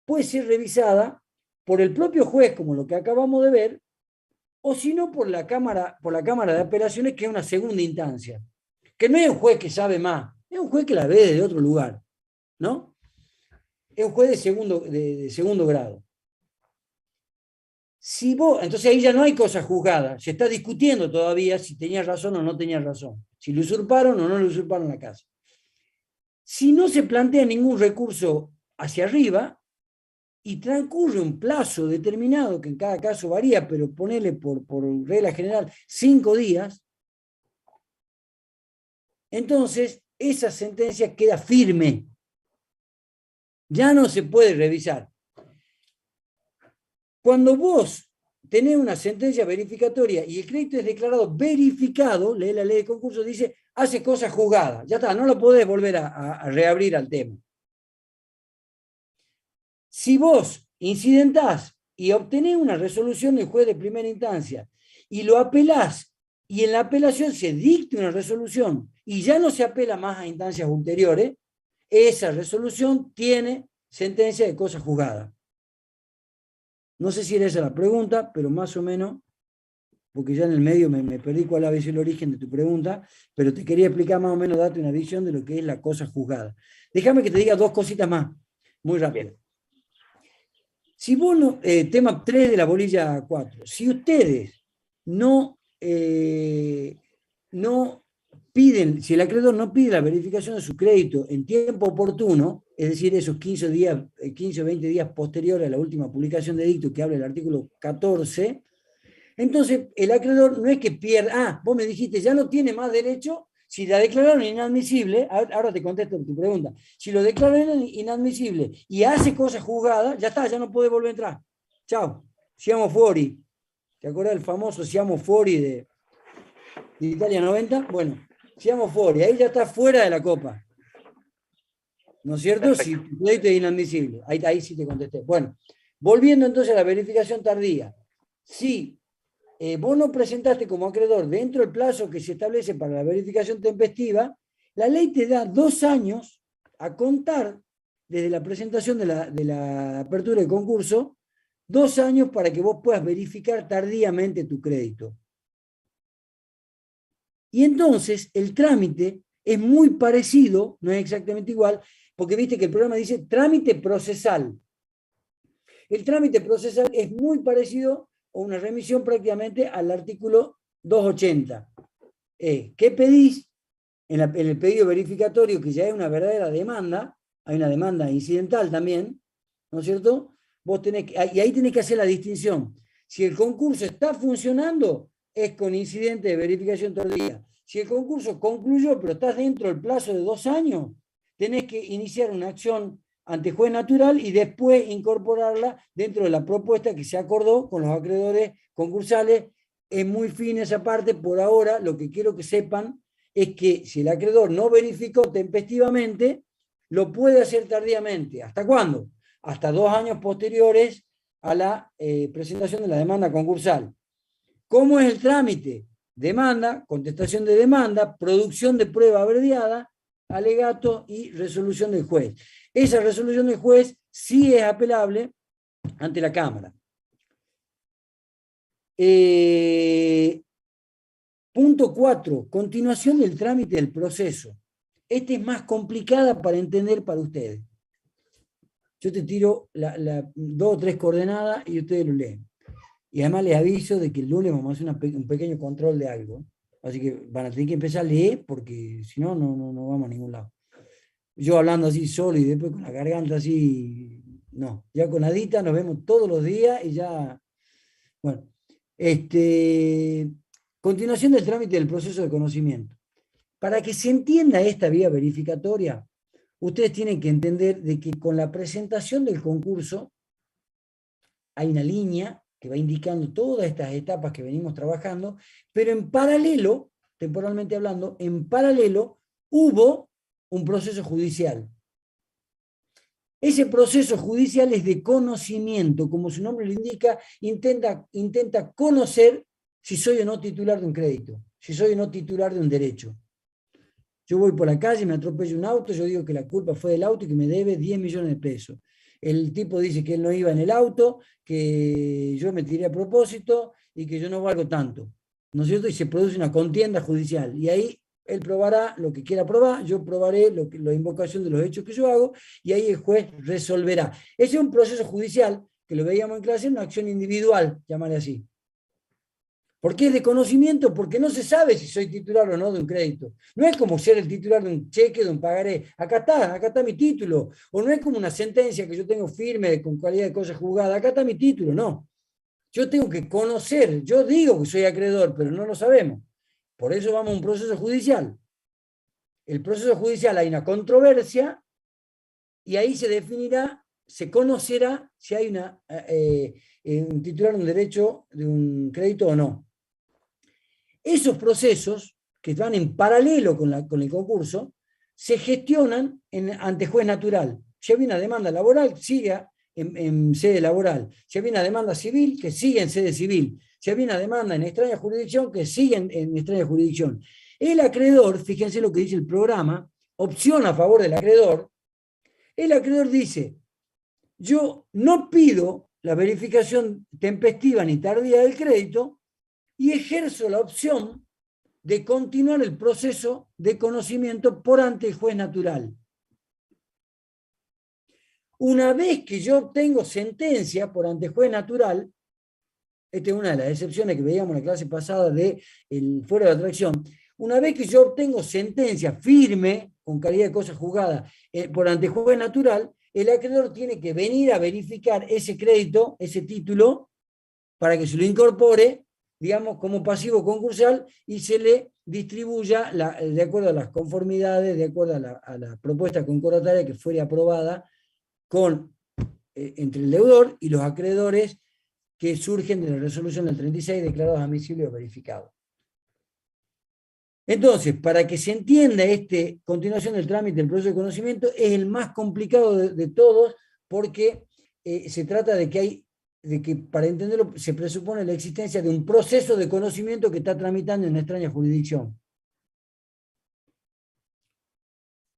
puede ser revisada por el propio juez, como lo que acabamos de ver, o si no por la Cámara de Apelaciones, que es una segunda instancia, que no es un juez que sabe más, es un juez que la ve desde otro lugar, ¿no? Es un juez de segundo grado. Entonces ahí ya no hay cosa juzgada, se está discutiendo todavía si tenías razón o no tenías razón. si le usurparon o no le usurparon la casa. Si no se plantea ningún recurso hacia arriba y transcurre un plazo determinado, que en cada caso varía, pero ponele por regla general 5 días, entonces esa sentencia queda firme. Ya no se puede revisar. Cuando vos tenés una sentencia verificatoria y el crédito es declarado verificado, lee la ley de concurso, dice, hace cosas juzgadas. Ya está, no lo podés volver a reabrir al tema. Si vos incidentás y obtenés una resolución del juez de primera instancia y lo apelás y en la apelación se dicta una resolución y ya no se apela más a instancias ulteriores, esa resolución tiene sentencia de cosa juzgada. No sé si era esa la pregunta, pero más o menos, porque ya en el medio me perdí cuál había sido el origen de tu pregunta, pero te quería explicar más o menos, darte una visión de lo que es la cosa juzgada. Déjame que te diga 2 cositas más, muy rápido. Si vos no, tema 3 de la bolilla 4, si ustedes no piden, si el acreedor no pide la verificación de su crédito en tiempo oportuno, es decir, esos 15 o 20 días posteriores a la última publicación de edicto que habla el artículo 14, entonces el acreedor no es que pierda, vos me dijiste, ya no tiene más derecho, si la declararon inadmisible, ahora te contesto tu pregunta, si lo declararon inadmisible y hace cosas juzgadas, ya está, ya no puede volver a entrar. Chao, siamo fuori. ¿Te acuerdas del famoso siamo fuori de Italia 90? Bueno, siamo fuori, ahí ya está fuera de la copa. ¿No es cierto? Si tu crédito es inadmisible. Ahí sí te contesté. Bueno, volviendo entonces a la verificación tardía. Si vos no presentaste como acreedor dentro del plazo que se establece para la verificación tempestiva, la ley te da 2 años a contar desde la presentación de la apertura del concurso, 2 años para que vos puedas verificar tardíamente tu crédito. Y entonces el trámite es muy parecido, no es exactamente igual, porque viste que el programa dice trámite procesal. El trámite procesal es muy parecido a una remisión prácticamente al artículo 280. ¿Qué pedís? En el pedido verificatorio, que ya es una verdadera demanda, hay una demanda incidental también, ¿no es cierto? Vos tenés y ahí tenés que hacer la distinción. Si el concurso está funcionando, es con incidente de verificación tardía. Si el concurso concluyó, pero estás dentro del plazo de 2 años, tenés que iniciar una acción ante juez natural y después incorporarla dentro de la propuesta que se acordó con los acreedores concursales. Es muy fina esa parte. Por ahora, lo que quiero que sepan es que si el acreedor no verificó tempestivamente, lo puede hacer tardíamente. ¿Hasta cuándo? Hasta 2 años posteriores a la presentación de la demanda concursal. ¿Cómo es el trámite? Demanda, contestación de demanda, producción de prueba abreviada, alegato y resolución del juez. Esa resolución del juez sí es apelable ante la Cámara. Punto 4. Continuación del trámite del proceso. Esta es más complicada para entender para ustedes. Yo te tiro 2 o 3 coordenadas y ustedes lo leen. Y además les aviso de que el lunes vamos a hacer un pequeño control de algo. Así que van a tener que empezar a leer porque si no, no vamos a ningún lado. Yo hablando así solo y después con la garganta así, no. Ya con Adita nos vemos todos los días y ya... Bueno, continuación del trámite del proceso de conocimiento. Para que se entienda esta vía verificatoria, ustedes tienen que entender de que con la presentación del concurso hay una línea que va indicando todas estas etapas que venimos trabajando, pero en paralelo, temporalmente hablando, en paralelo hubo un proceso judicial. Ese proceso judicial es de conocimiento, como su nombre lo indica, intenta conocer si soy o no titular de un crédito, si soy o no titular de un derecho. Yo voy por la calle, me atropella un auto, yo digo que la culpa fue del auto y que me debe 10 millones de pesos. El tipo dice que él no iba en el auto, que yo me tiré a propósito y que yo no valgo tanto, ¿no es cierto? Y se produce una contienda judicial. Y ahí él probará lo que quiera probar, yo probaré la invocación de los hechos que yo hago, y ahí el juez resolverá. Ese es un proceso judicial, que lo veíamos en clase, una acción individual, llamarle así. ¿Por qué es de conocimiento? Porque no se sabe si soy titular o no de un crédito. No es como ser el titular de un cheque, de un pagaré. Acá está mi título. O no es como una sentencia que yo tengo firme con calidad de cosa juzgada. Acá está mi título, no. Yo tengo que conocer. Yo digo que soy acreedor, pero no lo sabemos. Por eso vamos a un proceso judicial. El proceso judicial hay una controversia y ahí se definirá, se conocerá si hay un titular de un derecho de un crédito o no. Esos procesos, que van en paralelo con el concurso, se gestionan ante juez natural. Si hay una demanda laboral, sigue en sede laboral. Si hay una demanda civil, que sigue en sede civil. Si hay una demanda en extraña jurisdicción, que sigue en extraña jurisdicción. El acreedor, fíjense lo que dice el programa, opción a favor del acreedor. El acreedor dice, yo no pido la verificación tempestiva ni tardía del crédito y ejerzo la opción de continuar el proceso de conocimiento por ante el juez natural. Una vez que yo obtengo sentencia por ante juez natural, esta es una de las excepciones que veíamos en la clase pasada del fuero de atracción, una vez que yo obtengo sentencia firme, con calidad de cosa juzgada, por ante juez natural, el acreedor tiene que venir a verificar ese crédito, ese título, para que se lo incorpore, digamos, como pasivo concursal y se le distribuya de acuerdo a las conformidades, de acuerdo a la propuesta concordataria que fuere aprobada entre el deudor y los acreedores que surgen de la resolución del 36 declarados admisibles o verificados. Entonces, para que se entienda continuación del trámite del proceso de conocimiento, es el más complicado de todos, porque se trata de que para entenderlo se presupone la existencia de un proceso de conocimiento que está tramitando en una extraña jurisdicción.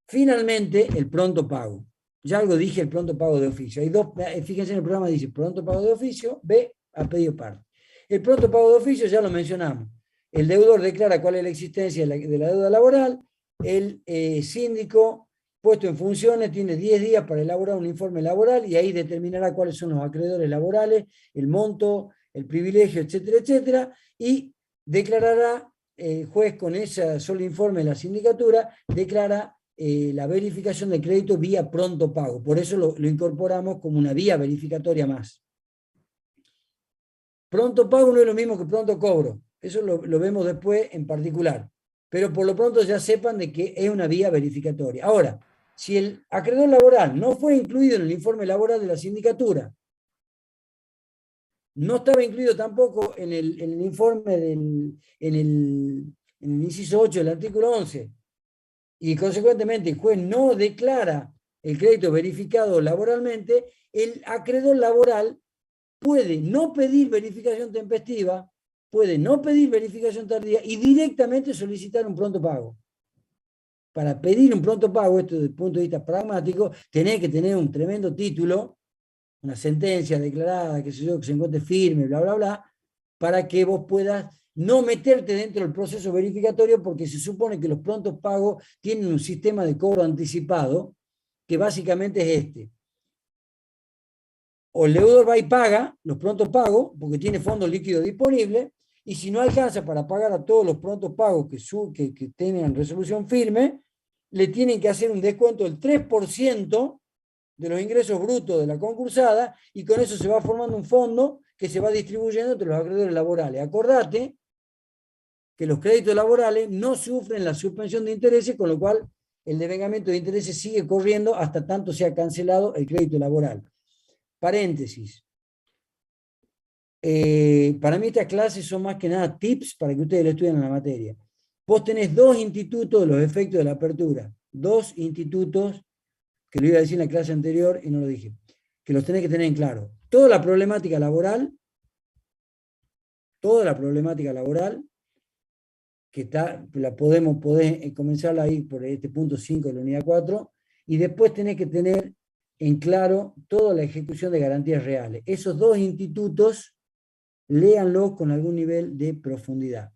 Finalmente, el pronto pago. Ya algo dije, el pronto pago de oficio. Hay dos, fíjense en el programa, dice pronto pago de oficio, B, a pedido parte. El pronto pago de oficio ya lo mencionamos. El deudor declara cuál es la existencia de la deuda laboral, el síndico puesto en funciones tiene 10 días para elaborar un informe laboral y ahí determinará cuáles son los acreedores laborales, el monto, el privilegio, etcétera, etcétera, y declarará, el juez con ese solo informe de la sindicatura, declara la verificación del crédito vía pronto pago. Por eso lo incorporamos como una vía verificatoria más. Pronto pago no es lo mismo que pronto cobro. Eso lo vemos después en particular. Pero por lo pronto ya sepan de que es una vía verificatoria. Ahora, si el acreedor laboral no fue incluido en el informe laboral de la sindicatura, no estaba incluido tampoco en el informe en el inciso 8 del artículo 11, y consecuentemente el juez no declara el crédito verificado laboralmente, el acreedor laboral puede no pedir verificación tempestiva, puede no pedir verificación tardía y directamente solicitar un pronto pago. Para pedir un pronto pago, esto desde el punto de vista pragmático, tenés que tener un tremendo título, una sentencia declarada, que se encuentre firme, bla, bla, bla, para que vos puedas no meterte dentro del proceso verificatorio, porque se supone que los prontos pagos tienen un sistema de cobro anticipado, que básicamente es este. O el deudor va y paga los prontos pagos, porque tiene fondos líquidos disponibles, y si no alcanza para pagar a todos los prontos pagos que tengan resolución firme, le tienen que hacer un descuento del 3% de los ingresos brutos de la concursada, y con eso se va formando un fondo que se va distribuyendo entre los acreedores laborales. Acordate que los créditos laborales no sufren la suspensión de intereses, con lo cual el devengamiento de intereses sigue corriendo hasta tanto sea cancelado el crédito laboral. Paréntesis. Para mí estas clases son más que nada tips para que ustedes lo estudien en la materia. Vos tenés dos institutos de los efectos de la apertura. Dos institutos, que lo iba a decir en la clase anterior y no lo dije, que los tenés que tener en claro. Toda la problemática laboral, que podés comenzarla ahí por este punto 5 de la unidad 4, y después tenés que tener en claro toda la ejecución de garantías reales. Esos dos institutos, léanlos con algún nivel de profundidad.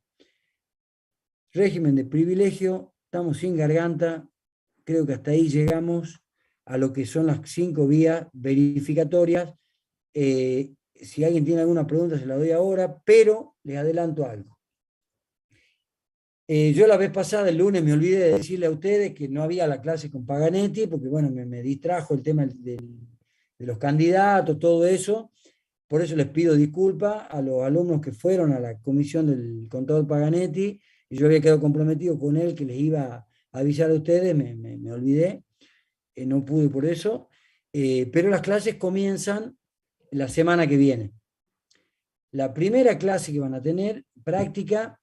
Régimen de privilegio, estamos sin garganta, creo que hasta ahí llegamos a lo que son las 5 vías verificatorias, Si alguien tiene alguna pregunta se la doy ahora, pero les adelanto algo. Yo la vez pasada, el lunes, me olvidé de decirle a ustedes que no había la clase con Paganetti, porque bueno, me distrajo el tema de los candidatos, todo eso. Por eso les pido disculpas a los alumnos que fueron a la comisión del contador Paganetti, y yo había quedado comprometido con él que les iba a avisar a ustedes, me olvidé, no pude por eso, pero las clases comienzan la semana que viene. La primera clase que van a tener, práctica,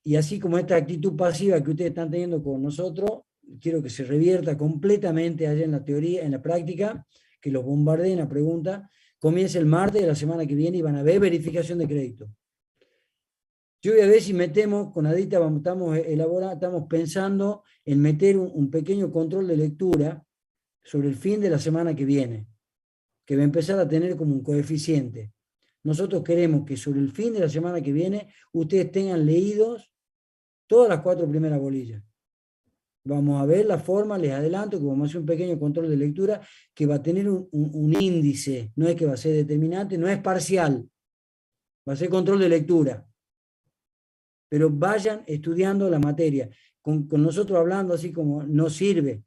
y así como esta actitud pasiva que ustedes están teniendo con nosotros, quiero que se revierta completamente allá en la teoría, en la práctica, que los bombardeen a preguntas. Comienza el martes de la semana que viene y van a ver verificación de crédito. Yo voy a ver si metemos, con Adita estamos pensando en meter un pequeño control de lectura sobre el fin de la semana que viene, que va a empezar a tener como un coeficiente. Nosotros queremos que sobre el fin de la semana que viene ustedes tengan leídos todas las 4 primeras bolillas. Vamos a ver la forma, les adelanto que vamos a hacer un pequeño control de lectura que va a tener un índice, no es que va a ser determinante, no es parcial, va a ser control de lectura. Pero vayan estudiando la materia. Con nosotros hablando así como no sirve,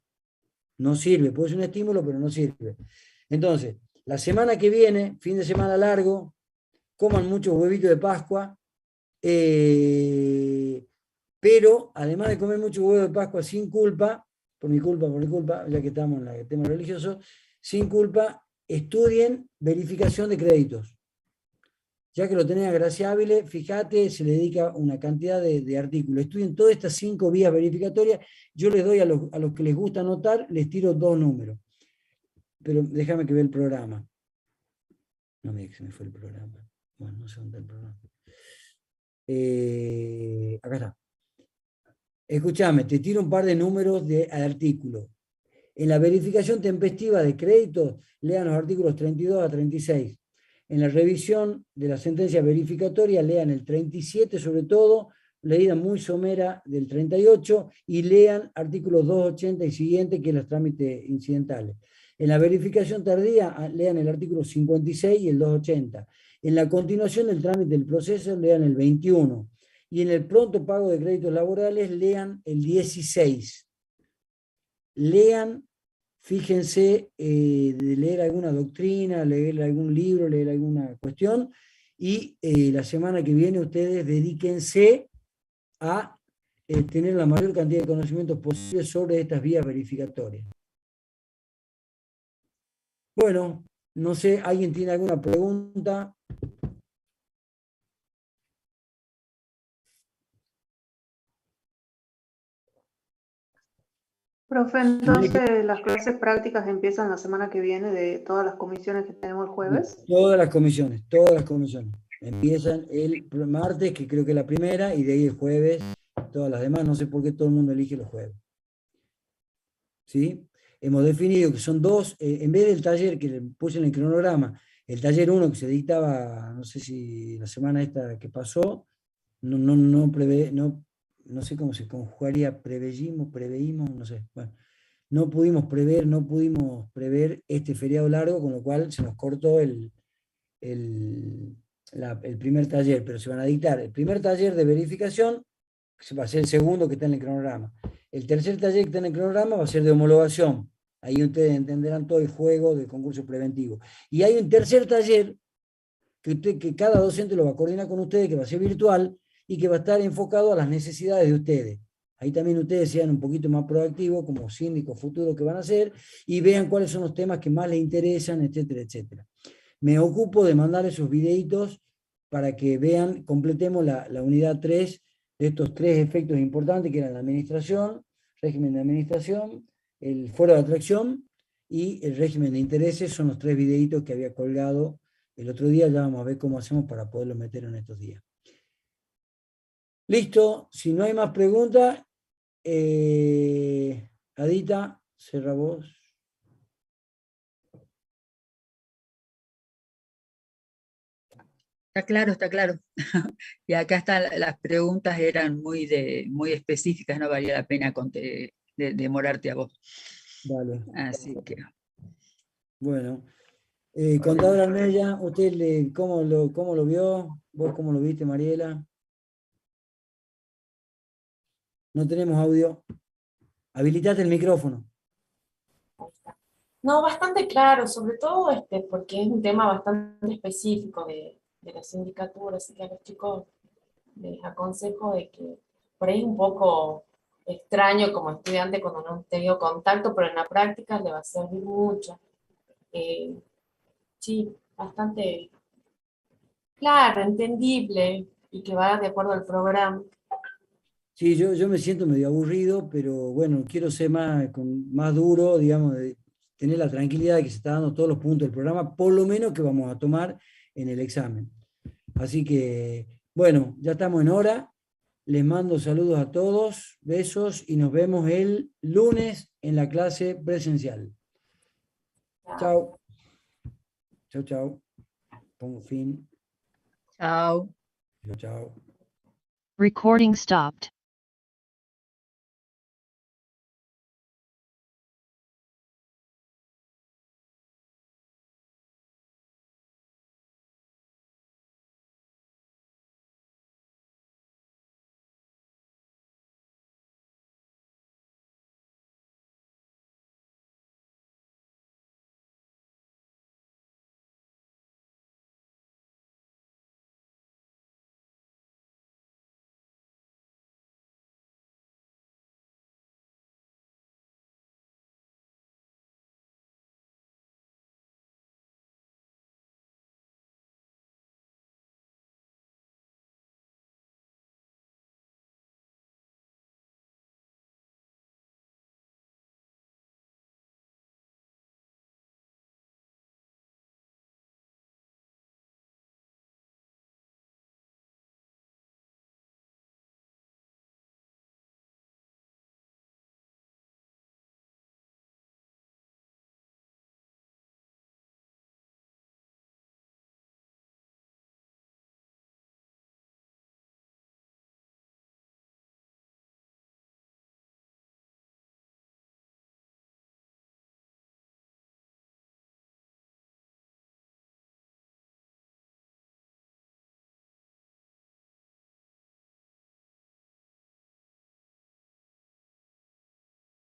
puede ser un estímulo, pero no sirve. Entonces, la semana que viene, fin de semana largo, coman muchos huevitos de Pascua, pero además de comer muchos huevos de Pascua sin culpa, por mi culpa, ya que estamos en el tema religioso, sin culpa, estudien verificación de créditos. Ya que lo tenés a Gracia Ávile, fíjate, se le dedica una cantidad de artículos. Estudien todas estas 5 vías verificatorias. Yo les doy a los que les gusta anotar, les tiro 2 números. Pero déjame que vea el programa. No me digas que se me fue el programa. Bueno, no sé dónde está el programa. Acá está. Escúchame, te tiro un par de números de artículos. En la verificación tempestiva de créditos, lean los artículos 32 a 36. En la revisión de la sentencia verificatoria, lean el 37 sobre todo, leída muy somera del 38, y lean artículos 280 y siguiente, que es los trámites incidentales. En la verificación tardía, lean el artículo 56 y el 280. En la continuación del trámite del proceso, lean el 21. Y en el pronto pago de créditos laborales, lean el 16. Lean, fíjense de leer alguna doctrina, leer algún libro, leer alguna cuestión, y la semana que viene ustedes dedíquense a tener la mayor cantidad de conocimientos posibles sobre estas vías verificatorias. Bueno, no sé, ¿alguien tiene alguna pregunta? Profe, entonces las clases prácticas empiezan la semana que viene de todas las comisiones que tenemos el jueves. Todas las comisiones. Empiezan el martes, que creo que es la primera, y de ahí el jueves, todas las demás. No sé por qué todo el mundo elige los jueves. ¿Sí? Hemos definido que son 2, en vez del taller que le puse en el cronograma, el taller 1 que se dictaba, no sé si la semana esta que pasó, no sé cómo se conjugaría, preveímos, no sé. Bueno, no pudimos prever este feriado largo, con lo cual se nos cortó el primer taller, pero se van a dictar el primer taller de verificación, que va a ser el segundo que está en el cronograma. El tercer taller que está en el cronograma va a ser de homologación. Ahí ustedes entenderán todo el juego del concurso preventivo. Y hay un tercer taller que cada docente lo va a coordinar con ustedes, que va a ser virtual, y que va a estar enfocado a las necesidades de ustedes. Ahí también ustedes sean un poquito más proactivos como síndicos futuros que van a hacer y vean cuáles son los temas que más les interesan, etcétera, etcétera. Me ocupo de mandar esos videitos para que vean, completemos la unidad 3 de estos 3 efectos importantes que eran la administración, régimen de administración, el foro de atracción y el régimen de intereses. Son los 3 videitos que había colgado el otro día. Ya vamos a ver cómo hacemos para poderlos meter en estos días. Listo, si no hay más preguntas, Adita, cerra vos. Está claro, está claro. Y acá están las preguntas, eran muy específicas, no valía la pena demorarte a vos. Vale. Así que. Bueno, Contador Almeida, ¿usted cómo lo vio? ¿Vos cómo lo viste, Mariela? No tenemos audio. Habilitate el micrófono. No, bastante claro, sobre todo porque es un tema bastante específico de la sindicatura, así que a los chicos les aconsejo de que por ahí es un poco extraño como estudiante cuando no han tenido contacto, pero en la práctica le va a servir mucho. Sí, bastante claro, entendible y que va de acuerdo al programa. Sí, yo me siento medio aburrido, pero bueno, quiero ser más duro, digamos, de tener la tranquilidad de que se está dando todos los puntos del programa, por lo menos que vamos a tomar en el examen. Así que, bueno, ya estamos en hora. Les mando saludos a todos, besos y nos vemos el lunes en la clase presencial. Chao. Chao, chao. Pongo fin. Chao. Chao, chao. Recording stopped.